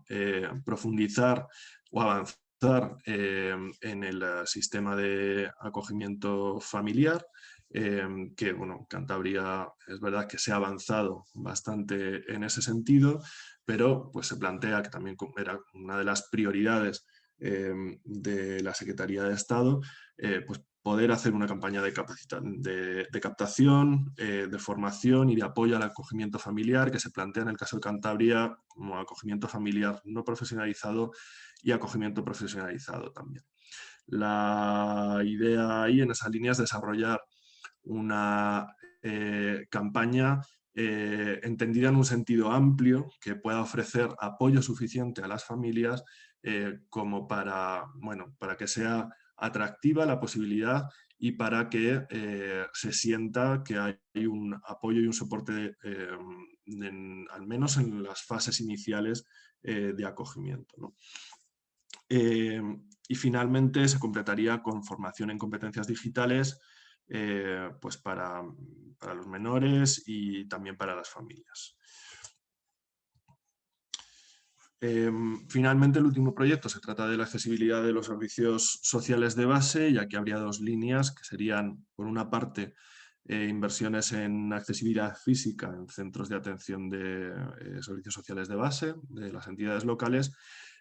profundizar o avanzar en el sistema de acogimiento familiar, que bueno, Cantabria es verdad que se ha avanzado bastante en ese sentido, pero pues se plantea que también era una de las prioridades de la Secretaría de Estado, pues poder hacer una campaña de captación, de formación y de apoyo al acogimiento familiar, que se plantea en el caso de Cantabria como acogimiento familiar no profesionalizado y acogimiento profesionalizado también. La idea ahí en esa línea es desarrollar una campaña entendida en un sentido amplio que pueda ofrecer apoyo suficiente a las familias como para, bueno, para que sea atractiva la posibilidad y para que se sienta que hay un apoyo y un soporte, al menos en las fases iniciales de acogimiento, ¿no? Y finalmente se completaría con formación en competencias digitales pues para los menores y también para las familias. Finalmente, el último proyecto se trata de la accesibilidad de los servicios sociales de base, y aquí habría dos líneas que serían, por una parte, inversiones en accesibilidad física en centros de atención de servicios sociales de base de las entidades locales,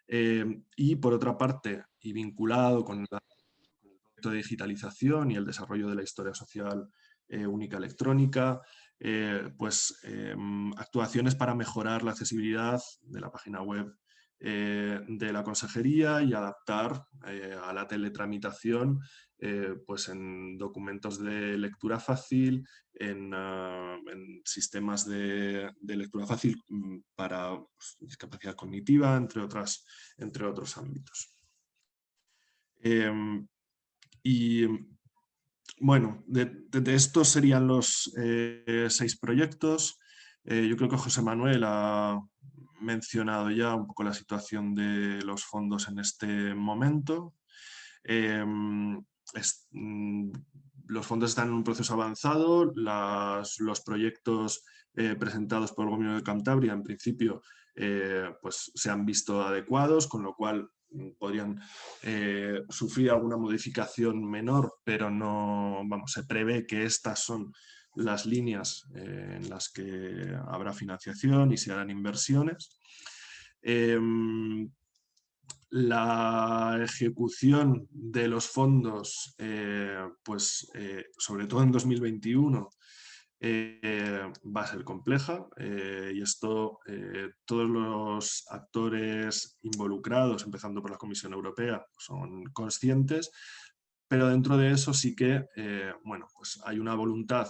y por otra parte, y vinculado con el proyecto de digitalización y el desarrollo de la historia social única electrónica, pues actuaciones para mejorar la accesibilidad de la página web de la consejería y adaptar a la teletramitación pues en documentos de lectura fácil, en sistemas de lectura fácil para pues, discapacidad cognitiva, entre otros ámbitos. Y bueno, de estos serían los 6 proyectos. Yo creo que José Manuel ha mencionado ya un poco la situación de los fondos en este momento. Los fondos están en un proceso avanzado, los proyectos presentados por el Gobierno de Cantabria en principio pues se han visto adecuados, con lo cual podrían sufrir alguna modificación menor, pero no, vamos, se prevé que estas son las líneas en las que habrá financiación y se harán inversiones. La ejecución de los fondos, sobre todo en 2021, va a ser compleja y esto todos los actores involucrados, empezando por la Comisión Europea, son conscientes, pero dentro de eso sí que pues hay una voluntad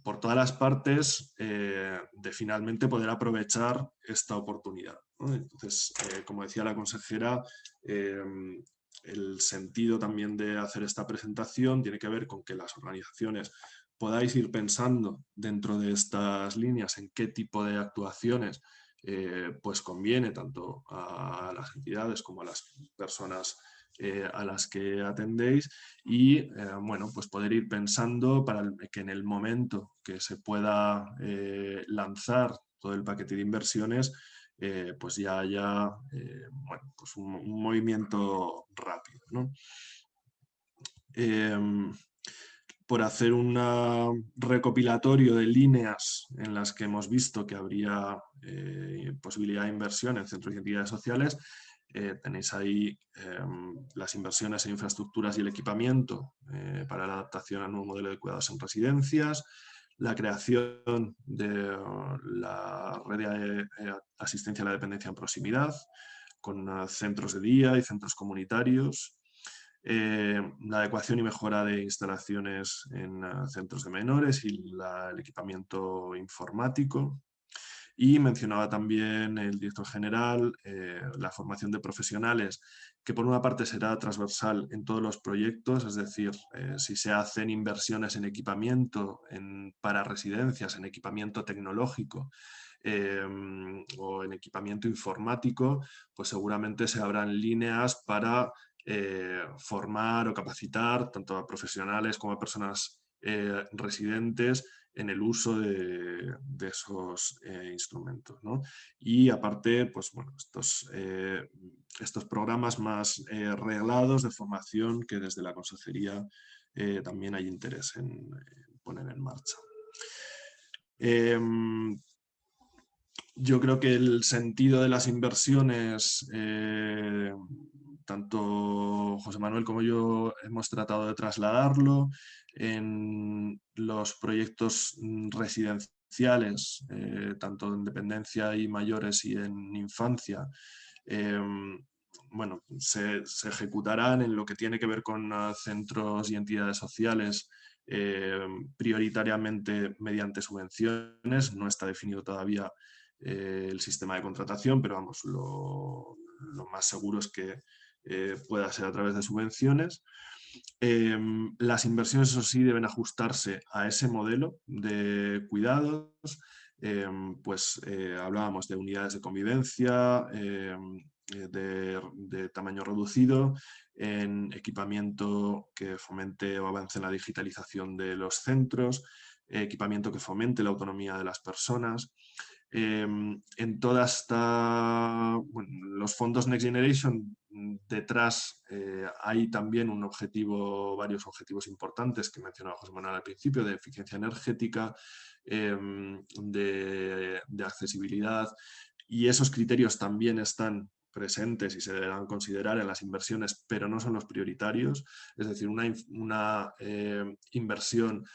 por todas las partes de finalmente poder aprovechar esta oportunidad, ¿no? Entonces, como decía la consejera, el sentido también de hacer esta presentación tiene que ver con que las organizaciones podáis ir pensando dentro de estas líneas en qué tipo de actuaciones pues conviene tanto a las entidades como a las personas a las que atendéis y bueno, pues poder ir pensando para que en el momento que se pueda lanzar todo el paquete de inversiones, pues ya haya bueno, pues un movimiento rápido, ¿no? Por hacer un recopilatorio de líneas en las que hemos visto que habría posibilidad de inversión en centros y entidades sociales, tenéis ahí las inversiones en infraestructuras y el equipamiento para la adaptación al nuevo modelo de cuidados en residencias, la creación de la red de asistencia a la dependencia en proximidad, con centros de día y centros comunitarios, la adecuación y mejora de instalaciones en centros de menores y el equipamiento informático. Y mencionaba también el director general la formación de profesionales, que por una parte será transversal en todos los proyectos, es decir, si se hacen inversiones en equipamiento para residencias, en equipamiento tecnológico, o en equipamiento informático, pues seguramente se abran líneas para formar o capacitar tanto a profesionales como a personas residentes en el uso de esos instrumentos, ¿no? Y aparte, pues bueno, estos programas más reglados de formación que desde la consejería también hay interés en poner en marcha. Yo creo que el sentido de las inversiones, tanto José Manuel como yo hemos tratado de trasladarlo en los proyectos residenciales, tanto en dependencia y mayores y en infancia. Bueno, se ejecutarán en lo que tiene que ver con centros y entidades sociales, prioritariamente mediante subvenciones. No está definido todavía el sistema de contratación, pero vamos, lo más seguro es que pueda ser a través de subvenciones. Las inversiones, eso sí, deben ajustarse a ese modelo de cuidados. Pues hablábamos de unidades de convivencia, de tamaño reducido, en equipamiento que fomente o avance en la digitalización de los centros, equipamiento que fomente la autonomía de las personas. En toda esta, bueno, los fondos Next Generation, detrás hay también varios objetivos importantes que mencionaba José Manuel al principio, de eficiencia energética, de accesibilidad, y esos criterios también están presentes y se deberán considerar en las inversiones, pero no son los prioritarios. Es decir, una inversión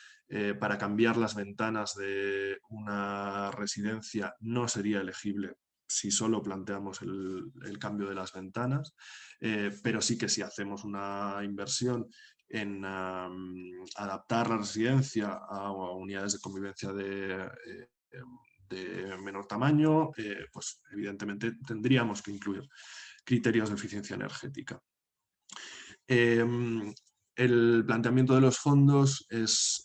para cambiar las ventanas de una residencia no sería elegible si solo planteamos el cambio de las ventanas, pero sí que si hacemos una inversión en adaptar la residencia a unidades de convivencia de menor tamaño, pues evidentemente tendríamos que incluir criterios de eficiencia energética. El planteamiento de los fondos es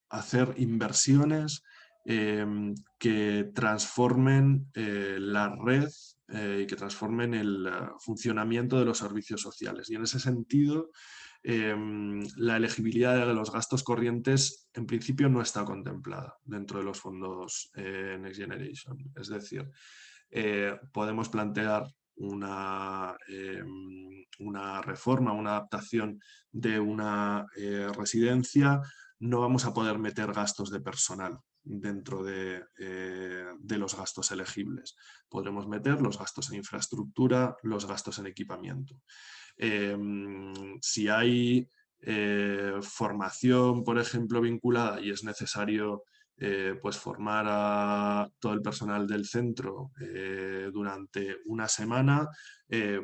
hacer inversiones que transformen la red y que transformen el funcionamiento de los servicios sociales. Y en ese sentido, la elegibilidad de los gastos corrientes en principio no está contemplada dentro de los fondos Next Generation. Es decir, podemos plantear una reforma, una adaptación de una residencia. No vamos a poder meter gastos de personal dentro de los gastos elegibles. Podremos meter los gastos en infraestructura, los gastos en equipamiento. Si hay formación, por ejemplo, vinculada y es necesario pues formar a todo el personal del centro durante una semana,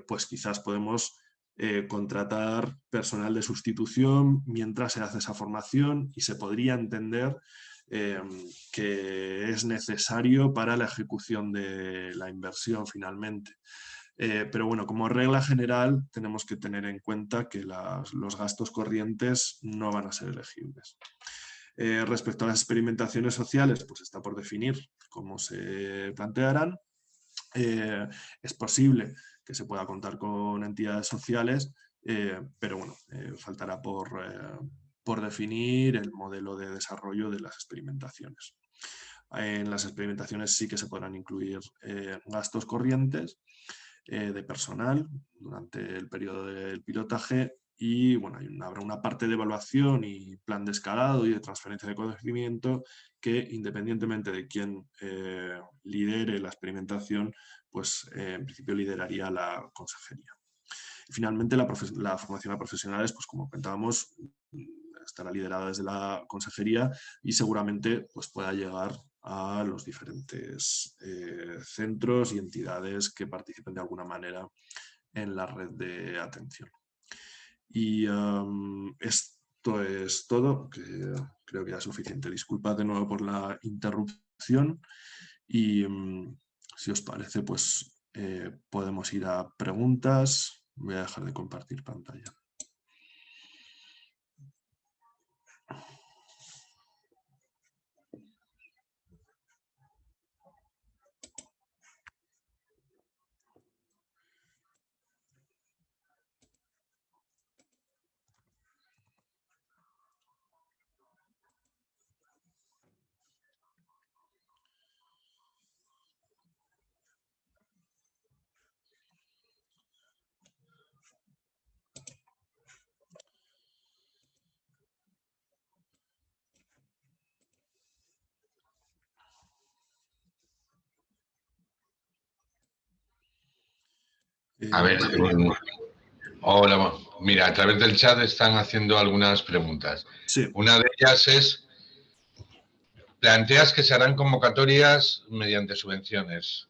pues quizás podemos contratar personal de sustitución mientras se hace esa formación, y se podría entender que es necesario para la ejecución de la inversión finalmente. Pero bueno, como regla general tenemos que tener en cuenta que los gastos corrientes no van a ser elegibles. Respecto a las experimentaciones sociales, pues está por definir cómo se plantearán. Es posible que se pueda contar con entidades sociales, pero bueno, faltará por definir el modelo de desarrollo de las experimentaciones. En las experimentaciones sí que se podrán incluir gastos corrientes de personal durante el periodo del pilotaje y bueno, habrá una parte de evaluación y plan de escalado y de transferencia de conocimiento que, independientemente de quién lidere la experimentación, pues en principio lideraría la consejería. Y finalmente, la formación a profesionales, pues como comentábamos, estará liderada desde la consejería y seguramente pues, pueda llegar a los diferentes centros y entidades que participen de alguna manera en la red de atención. Y esto es todo, que creo que ya es suficiente. Disculpad de nuevo por la interrupción y si os parece, pues podemos ir a preguntas. Voy a dejar de compartir pantalla. A ver, hola, mira, a través del chat están haciendo algunas preguntas. Sí. Una de ellas es, planteas que se harán convocatorias mediante subvenciones.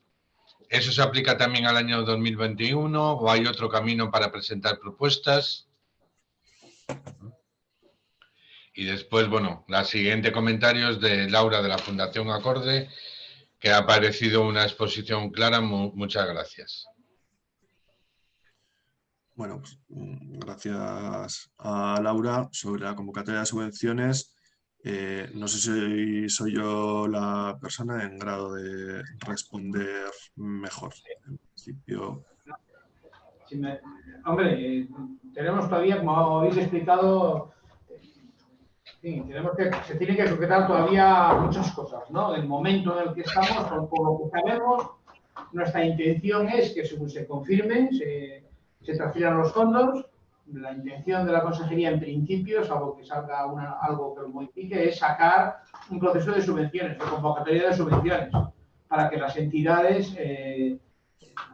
¿Eso se aplica también al año 2021 o hay otro camino para presentar propuestas? Y después, bueno, la siguiente comentario es de Laura de la Fundación Acorde, que ha parecido una exposición clara. Muchas gracias. Bueno, pues, gracias a Laura. Sobre la convocatoria de subvenciones, no sé si soy yo la persona en grado de responder mejor. En principio... Hombre, tenemos todavía, como habéis explicado, sí, se tienen que concretar todavía muchas cosas, ¿no? El momento en el que estamos, por lo que sabemos, nuestra intención es que según se confirmen, se transfieran los fondos. La intención de la consejería, en principio, salvo que salga algo que lo modifique, es sacar un proceso de subvenciones, de convocatoria de subvenciones, para que las entidades,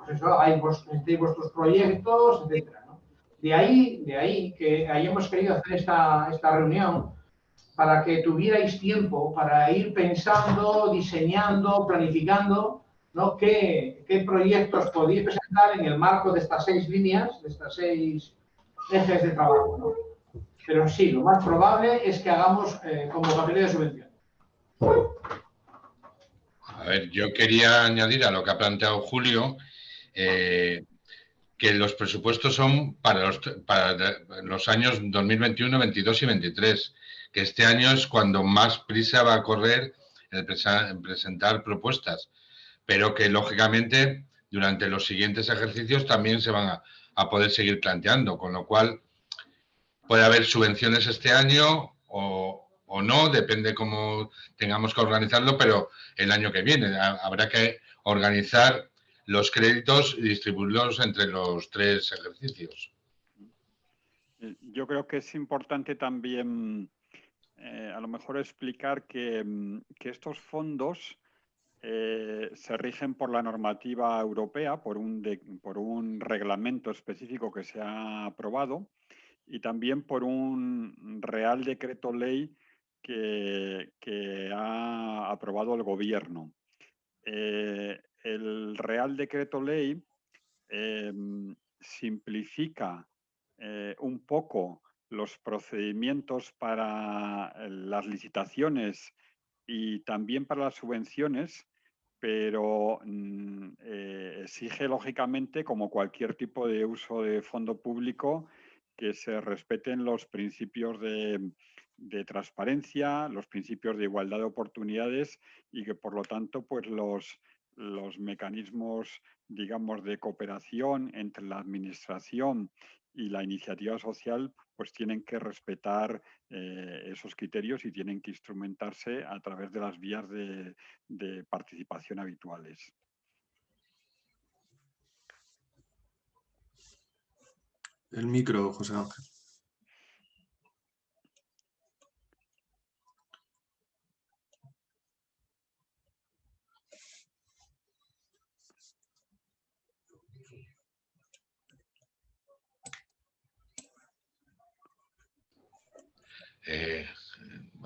pues eso, presentéis vuestros proyectos, etcétera, ¿no? De ahí que hayamos querido hacer esta reunión, para que tuvierais tiempo para ir pensando, diseñando, planificando, ¿no? ¿Qué proyectos podéis presentar en el marco de estas 6 líneas, de estas 6 ejes de trabajo, ¿no? Pero sí, lo más probable es que hagamos convocatoria de subvención. A ver, yo quería añadir a lo que ha planteado Julio, que los presupuestos son para los años 2021, 22 y 23, que este año es cuando más prisa va a correr en presentar propuestas, pero que lógicamente durante los siguientes ejercicios también se van a poder seguir planteando, con lo cual puede haber subvenciones este año o no, depende cómo tengamos que organizarlo, pero el año que viene habrá que organizar los créditos y distribuirlos entre los 3 ejercicios. Yo creo que es importante también a lo mejor explicar que estos fondos se rigen por la normativa europea, por un reglamento específico que se ha aprobado y también por un Real Decreto Ley que ha aprobado el Gobierno. El Real Decreto Ley simplifica un poco los procedimientos para las licitaciones y también para las subvenciones, pero exige lógicamente, como cualquier tipo de uso de fondo público, que se respeten los principios de transparencia, los principios de igualdad de oportunidades y que por lo tanto pues los mecanismos, digamos, de cooperación entre la administración y la iniciativa social, pues tienen que respetar esos criterios y tienen que instrumentarse a través de las vías de participación habituales. El micro, José Ángel.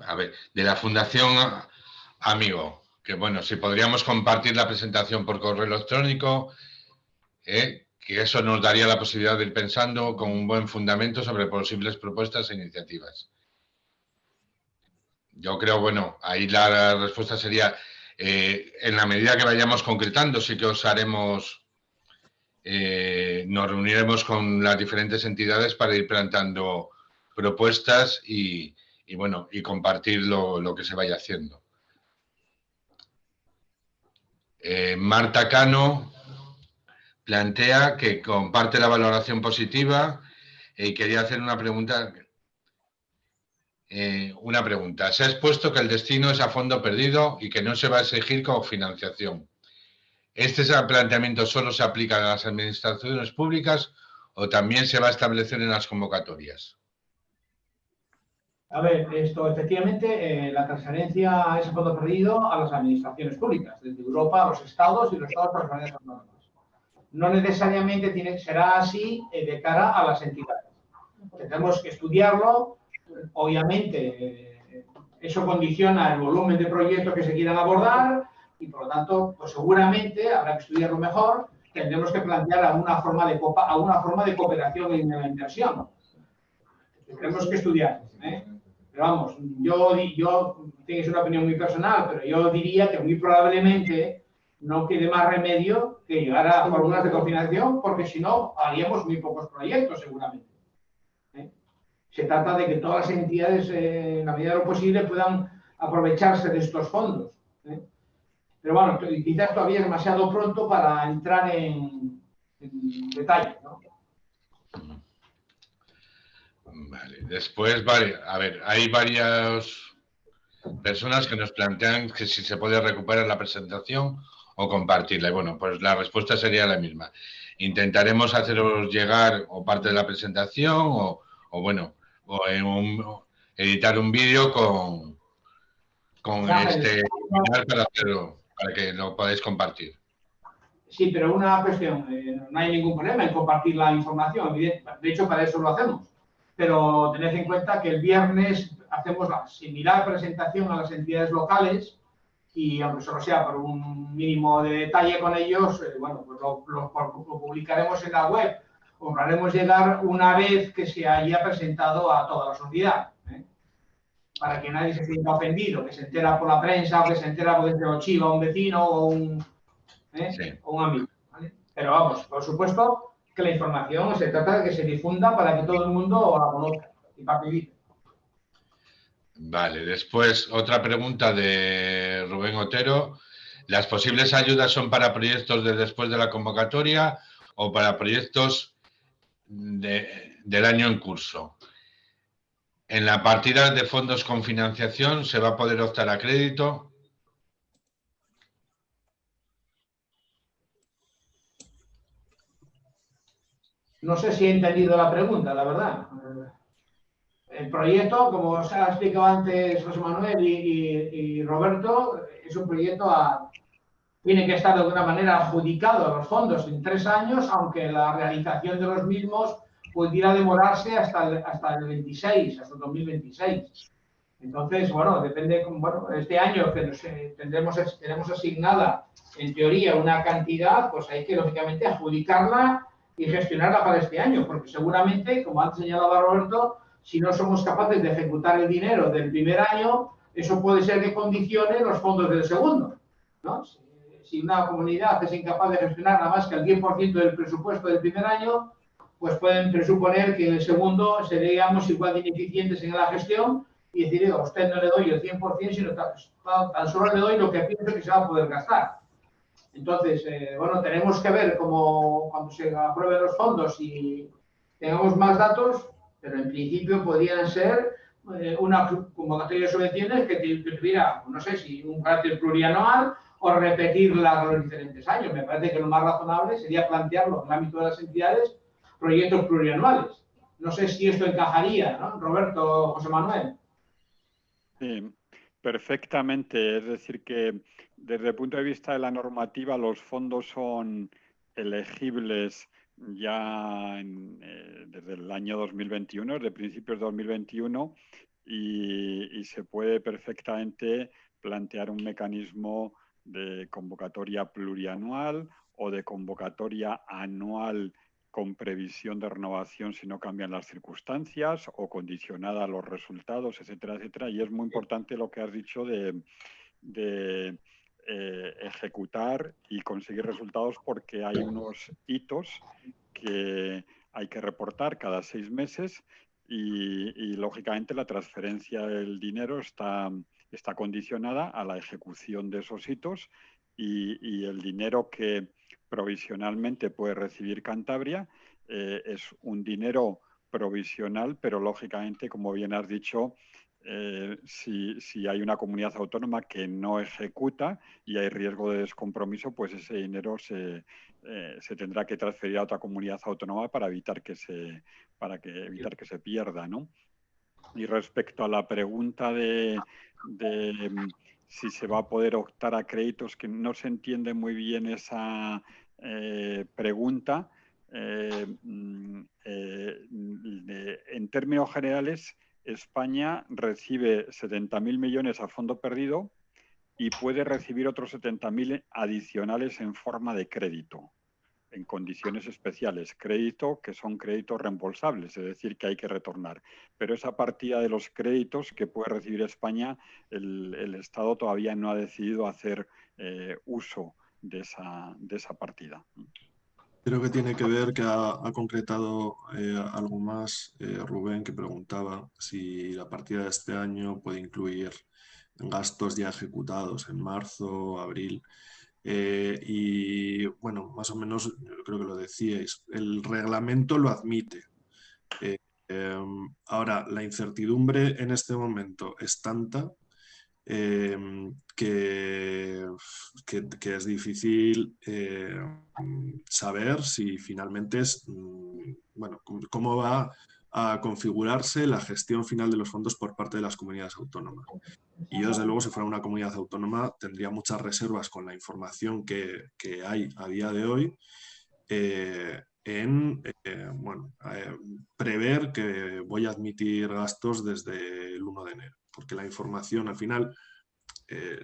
A ver, de la Fundación Amigo, que bueno, si podríamos compartir la presentación por correo electrónico, que eso nos daría la posibilidad de ir pensando con un buen fundamento sobre posibles propuestas e iniciativas. Yo creo, bueno, ahí la respuesta sería, en la medida que vayamos concretando, sí que os haremos, nos reuniremos con las diferentes entidades para ir planteando propuestas y bueno, y compartir lo que se vaya haciendo. Marta Cano plantea que comparte la valoración positiva y quería hacer una pregunta. Se ha expuesto que el destino es a fondo perdido y que no se va a exigir cofinanciación. ¿Este planteamiento solo se aplica a las administraciones públicas o también se va a establecer en las convocatorias? A ver, esto efectivamente, la transferencia es a fondo perdido a las administraciones públicas, desde Europa a los estados y los estados a las comunidades autónomas. No necesariamente será así de cara a las entidades. Tendremos que estudiarlo. Obviamente, eso condiciona el volumen de proyectos que se quieran abordar y, por lo tanto, pues seguramente habrá que estudiarlo mejor. Tendremos que plantear alguna forma de cooperación en la inversión. Tendremos que estudiar. Pero vamos, yo tengo una opinión muy personal, pero yo diría que muy probablemente no quede más remedio que llegar a fórmulas de cofinanciación, porque si no, haríamos muy pocos proyectos seguramente. Se trata de que todas las entidades, en la medida de lo posible, puedan aprovecharse de estos fondos. Pero bueno, quizás todavía es demasiado pronto para entrar en detalle, ¿no? Vale. Después, a ver, hay varias personas que nos plantean que si se puede recuperar la presentación o compartirla. Y bueno, pues la respuesta sería la misma. Intentaremos haceros llegar o parte de la presentación o bueno, o editar un vídeo con para que lo podáis compartir. Sí, pero una cuestión, no hay ningún problema en compartir la información, de hecho para eso lo hacemos, pero tened en cuenta que el viernes hacemos la similar presentación a las entidades locales y aunque solo sea por un mínimo de detalle con ellos, bueno, pues lo publicaremos en la web, os lo haremos llegar una vez que se haya presentado a toda la sociedad, para que nadie se sienta ofendido, que se entera por la prensa o que se entera porque se lo chiva a un vecino o un amigo, ¿vale? Pero vamos, por supuesto que la información se trata de que se difunda para que todo el mundo la conozca y participe. Vale, después otra pregunta de Rubén Otero. ¿Las posibles ayudas son para proyectos de después de la convocatoria o para proyectos del año en curso? ¿En la partida de fondos con financiación se va a poder optar a crédito? No sé si he entendido la pregunta, la verdad. El proyecto, como os ha explicado antes José Manuel y Roberto, es un proyecto tiene que estar de alguna manera adjudicado a los fondos en 3 años, aunque la realización de los mismos pudiera demorarse hasta el 26, hasta el 2026. Entonces, bueno, depende, bueno, este año que tenemos asignada, en teoría, una cantidad, pues hay que, lógicamente, adjudicarla y gestionarla para este año, porque seguramente, como ha señalado Roberto, si no somos capaces de ejecutar el dinero del primer año, eso puede ser que condicione los fondos del segundo, ¿no? Si una comunidad es incapaz de gestionar nada más que el 10% del presupuesto del primer año, pues pueden presuponer que en el segundo seríamos igual de ineficientes en la gestión y decir, a usted no le doy el 100%, sino tan solo le doy lo que pienso que se va a poder gastar. Entonces, bueno, tenemos que ver cómo cuando se aprueben los fondos y tengamos más datos, pero en principio podrían ser una convocatoria de subvenciones que tuviera, no sé si un carácter plurianual o repetirla a los diferentes años. Me parece que lo más razonable sería plantearlo en el ámbito de las entidades, proyectos plurianuales. No sé si esto encajaría, ¿no? Roberto, José Manuel. Sí, perfectamente. Es decir, que desde el punto de vista de la normativa, los fondos son elegibles ya desde el año 2021, desde principios de 2021, y se puede perfectamente plantear un mecanismo de convocatoria plurianual o de convocatoria anual con previsión de renovación si no cambian las circunstancias o condicionada a los resultados, etcétera, etcétera. Y es muy importante lo que has dicho de ejecutar y conseguir resultados, porque hay unos hitos que hay que reportar cada 6 meses y lógicamente la transferencia del dinero está condicionada a la ejecución de esos hitos y el dinero que provisionalmente puede recibir Cantabria es un dinero provisional, pero lógicamente, como bien has dicho, si hay una comunidad autónoma que no ejecuta y hay riesgo de descompromiso, pues ese dinero se tendrá que transferir a otra comunidad autónoma para evitar que se pierda, ¿no? Y respecto a la pregunta de si se va a poder optar a créditos, que no se entiende muy bien esa pregunta. En términos generales, España recibe 70.000 millones a fondo perdido y puede recibir otros 70.000 adicionales en forma de crédito, en condiciones especiales. Crédito que son créditos reembolsables, es decir, que hay que retornar. Pero esa partida de los créditos que puede recibir España, el Estado todavía no ha decidido hacer uso de esa partida. Creo que tiene que ver que ha concretado algo más Rubén, que preguntaba si la partida de este año puede incluir gastos ya ejecutados en marzo, abril. Y bueno, más o menos yo creo que lo decíais, el reglamento lo admite. Ahora, la incertidumbre en este momento es tanta que es difícil saber si finalmente es, bueno, cómo va a configurarse la gestión final de los fondos por parte de las comunidades autónomas. Y yo, desde luego, si fuera una comunidad autónoma, tendría muchas reservas con la información que hay a día de hoy bueno, prever que voy a admitir gastos desde el 1 de enero, porque la información, al final,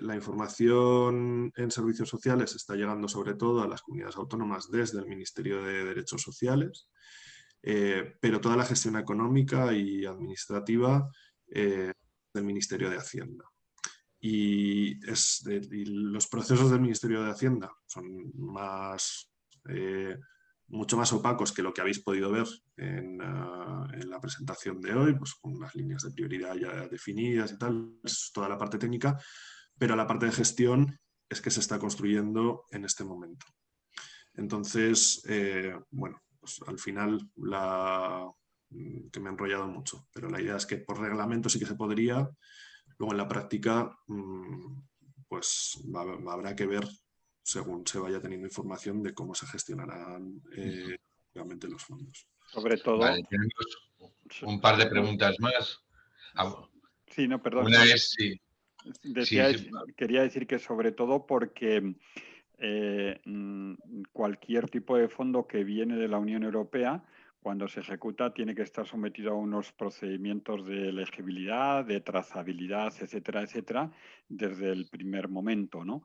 la información en servicios sociales está llegando sobre todo a las comunidades autónomas desde el Ministerio de Derechos Sociales, pero toda la gestión económica y administrativa del Ministerio de Hacienda. Y los procesos del Ministerio de Hacienda son mucho más opacos que lo que habéis podido ver en la presentación de hoy, pues con unas líneas de prioridad ya definidas y tal, es toda la parte técnica, pero la parte de gestión es que se está construyendo en este momento. Entonces, bueno, pues al final, que me he enrollado mucho, pero la idea es que por reglamento sí que se podría. Luego en la práctica, pues habrá que ver, según se vaya teniendo información, de cómo se gestionarán realmente los fondos. Sobre todo... Vale, tenemos un par de preguntas más. Sí, no, perdón. Una es si... Quería decir que sobre todo porque cualquier tipo de fondo que viene de la Unión Europea, cuando se ejecuta, tiene que estar sometido a unos procedimientos de elegibilidad, de trazabilidad, etcétera, etcétera, desde el primer momento, ¿no?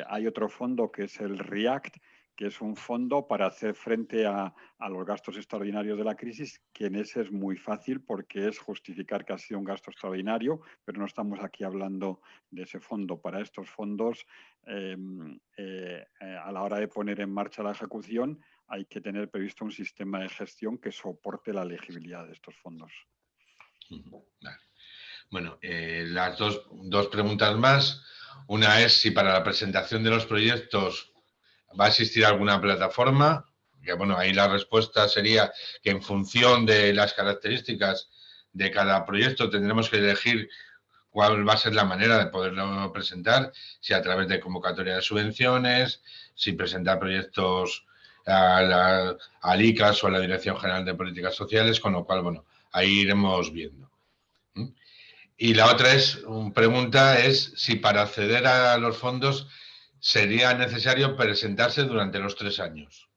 Hay otro fondo que es el REACT, que es un fondo para hacer frente a los gastos extraordinarios de la crisis, que en ese es muy fácil porque es justificar que ha sido un gasto extraordinario, pero no estamos aquí hablando de ese fondo. Para estos fondos, a la hora de poner en marcha la ejecución, hay que tener previsto un sistema de gestión que soporte la elegibilidad de estos fondos. Vale. Bueno, las dos preguntas más. Una es si para la presentación de los proyectos ¿Va a existir alguna plataforma? Que bueno, ahí la respuesta sería que en función de las características de cada proyecto tendremos que elegir cuál va a ser la manera de poderlo presentar, si a través de convocatoria de subvenciones, si presentar proyectos al ICAS o a la Dirección General de Políticas Sociales, con lo cual, bueno, ahí iremos viendo. Y la otra pregunta es si para acceder a los fondos sería necesario presentarse durante los 3 años.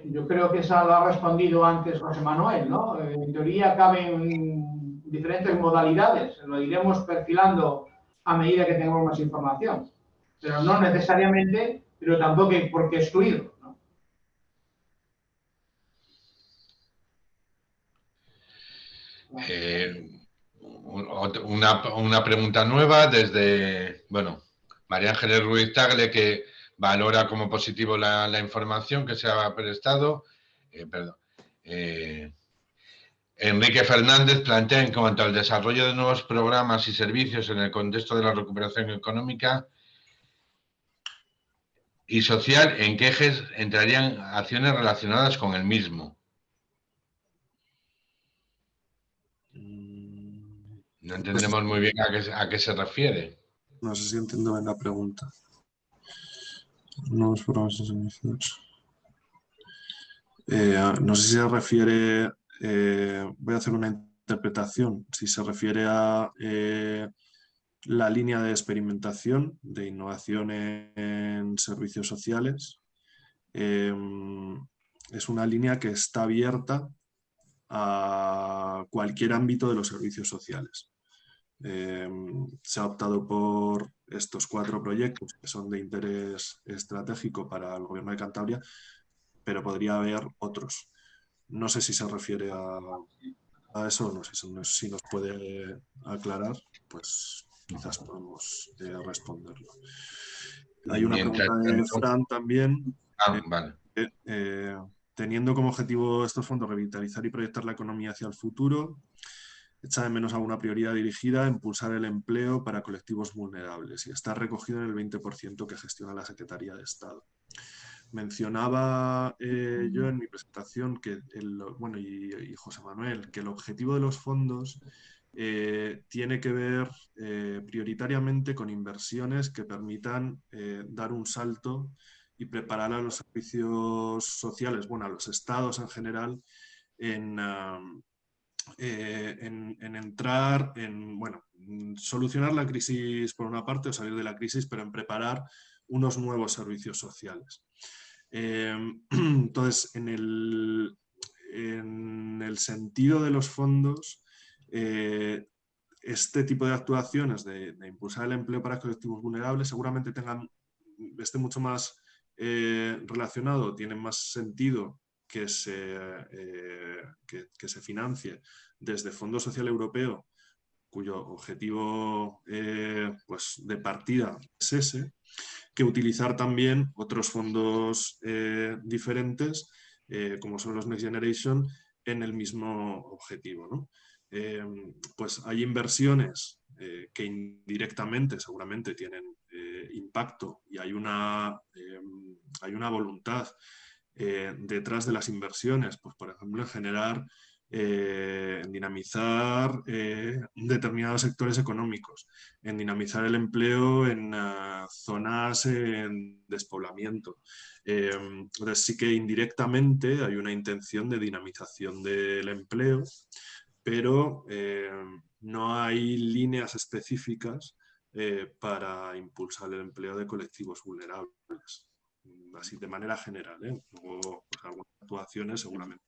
Yo creo que esa lo ha respondido antes José Manuel, ¿no? En teoría caben diferentes modalidades, lo iremos perfilando a medida que tengamos más información, pero no necesariamente, pero tampoco hay por qué excluirlo, ¿no? Una pregunta nueva desde, bueno, María Ángeles Ruiz Tagle, que valora como positivo la información que se ha prestado. Enrique Fernández plantea en cuanto al desarrollo de nuevos programas y servicios en el contexto de la recuperación económica y social, ¿en qué ejes entrarían acciones relacionadas con el mismo? No entendemos muy bien a qué se refiere. No sé si entiendo bien la pregunta. Nuevos programas y servicios. No sé si se refiere, voy a hacer una interpretación, si se refiere a la línea de experimentación de innovación en servicios sociales. Es una línea que está abierta a cualquier ámbito de los servicios sociales. Se ha optado por estos 4 proyectos que son de interés estratégico para el Gobierno de Cantabria, pero podría haber otros. No sé si se refiere a eso, no sé si nos puede aclarar, pues quizás podemos responderlo. Hay una pregunta de Fran también. Vale. Teniendo como objetivo estos fondos revitalizar y proyectar la economía hacia el futuro, echa de menos alguna prioridad dirigida a impulsar el empleo para colectivos vulnerables y está recogido en el 20% que gestiona la Secretaría de Estado. Mencionaba yo en mi presentación que y José Manuel, que el objetivo de los fondos tiene que ver prioritariamente con inversiones que permitan dar un salto y preparar a los servicios sociales, bueno, a los estados en general, en entrar en, solucionar la crisis por una parte o salir de la crisis, pero en preparar unos nuevos servicios sociales. Entonces, en el sentido de los fondos, este tipo de actuaciones de impulsar el empleo para colectivos vulnerables seguramente esté mucho más relacionado, tiene más sentido que se financie desde Fondo Social Europeo, cuyo objetivo de partida es ese, que utilizar también otros fondos diferentes, como son los Next Generation, en el mismo objetivo, ¿no? Pues hay inversiones que indirectamente seguramente tienen impacto y hay una voluntad detrás de las inversiones, pues por ejemplo en generar, en dinamizar determinados sectores económicos, en dinamizar el empleo en zonas en despoblamiento. Entonces sí que indirectamente hay una intención de dinamización del empleo, pero no hay líneas específicas para impulsar el empleo de colectivos vulnerables. Así de manera general, ¿eh? Luego, pues, algunas actuaciones seguramente.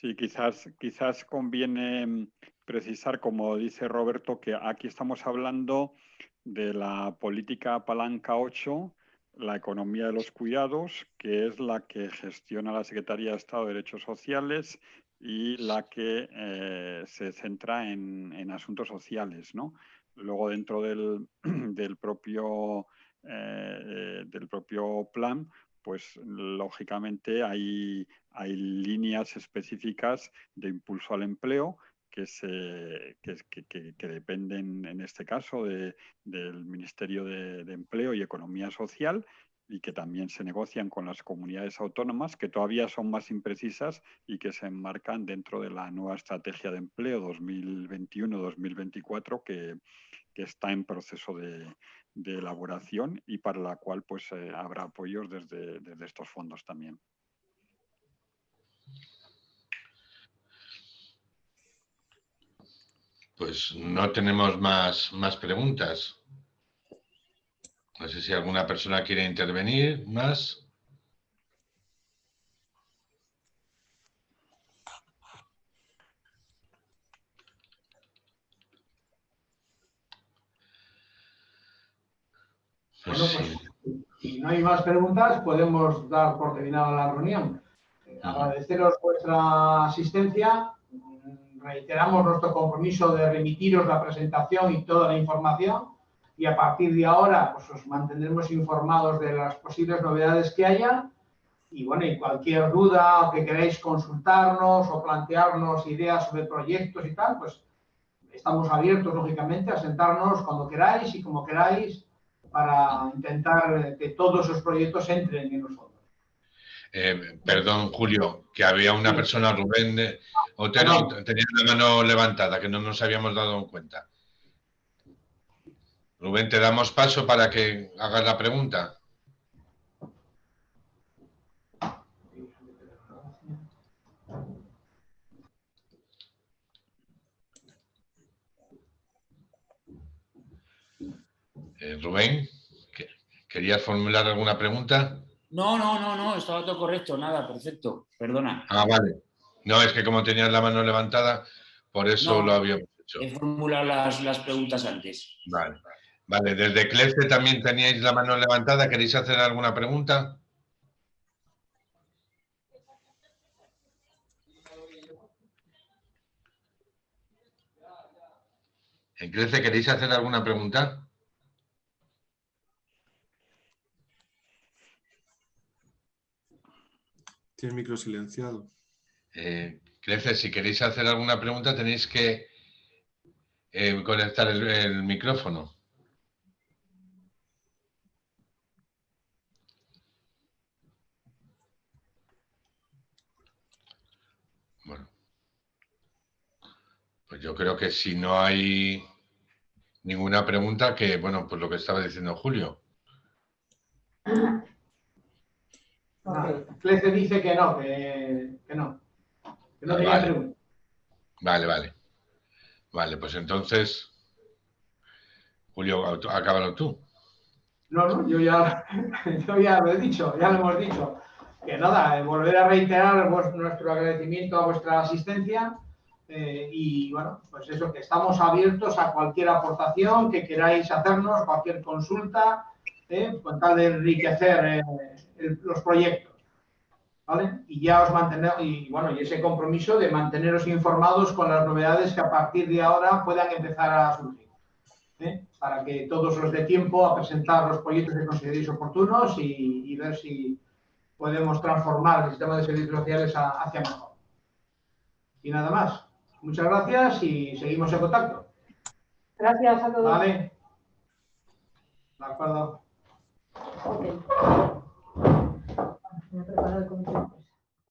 Sí, quizás conviene precisar, como dice Roberto, que aquí estamos hablando de la política palanca 8, la economía de los cuidados, que es la que gestiona la Secretaría de Estado de Derechos Sociales y la que se centra en asuntos sociales, ¿no? Luego, dentro del propio plan, pues lógicamente hay líneas específicas de impulso al empleo que dependen, en este caso, del Ministerio de Empleo y Economía Social, y que también se negocian con las comunidades autónomas, que todavía son más imprecisas y que se enmarcan dentro de la nueva estrategia de empleo 2021-2024 que está en proceso de elaboración y para la cual pues, habrá apoyos desde estos fondos también. Pues no tenemos más preguntas. No sé si alguna persona quiere intervenir más. Pues Bueno, pues si no hay más preguntas, podemos dar por terminada la reunión. Agradeceros vuestra asistencia. Reiteramos nuestro compromiso de remitiros la presentación y toda la información, y a partir de ahora pues os mantendremos informados de las posibles novedades que haya, y bueno, y cualquier duda o que queráis consultarnos o plantearnos ideas sobre proyectos y tal, pues estamos abiertos lógicamente a sentarnos cuando queráis y como queráis para intentar que todos esos proyectos entren en los fondos. Perdón, Julio, que había una persona, Rubén Otero, tenía la mano levantada, que no nos habíamos dado cuenta. Rubén, te damos paso para que hagas la pregunta. Rubén, ¿querías formular alguna pregunta? No, estaba todo correcto, nada, perfecto, perdona. Ah, vale. No, es que como tenías la mano levantada, por eso lo habíamos hecho. He formulado las preguntas antes. Vale, desde CLEFE también teníais la mano levantada. ¿Queréis hacer alguna pregunta? ¿En CLEFE queréis hacer alguna pregunta? Tienes micro silenciado. CLEFE, si queréis hacer alguna pregunta tenéis que conectar el micrófono. Bueno, pues yo creo que si no hay ninguna pregunta, que bueno, pues lo que estaba diciendo Julio. CLEFE dice que no tenía pregunta. Vale, pues entonces, Julio, acábalo tú. No, yo ya lo he dicho, ya lo hemos dicho. Que nada, volver a reiterar nuestro agradecimiento a vuestra asistencia, y bueno, pues eso, que estamos abiertos a cualquier aportación que queráis hacernos, cualquier consulta, con tal de enriquecer los proyectos, ¿vale? Y ya os mantenemos, y bueno, y ese compromiso de manteneros informados con las novedades que a partir de ahora puedan empezar a surgir, para que todos os dé tiempo a presentar los proyectos que consideréis oportunos y ver si podemos transformar el sistema de servicios sociales hacia mejor. Y nada más. Muchas gracias y seguimos en contacto. Gracias a todos. Vale. De acuerdo. Ok. Me he preparado el comentario.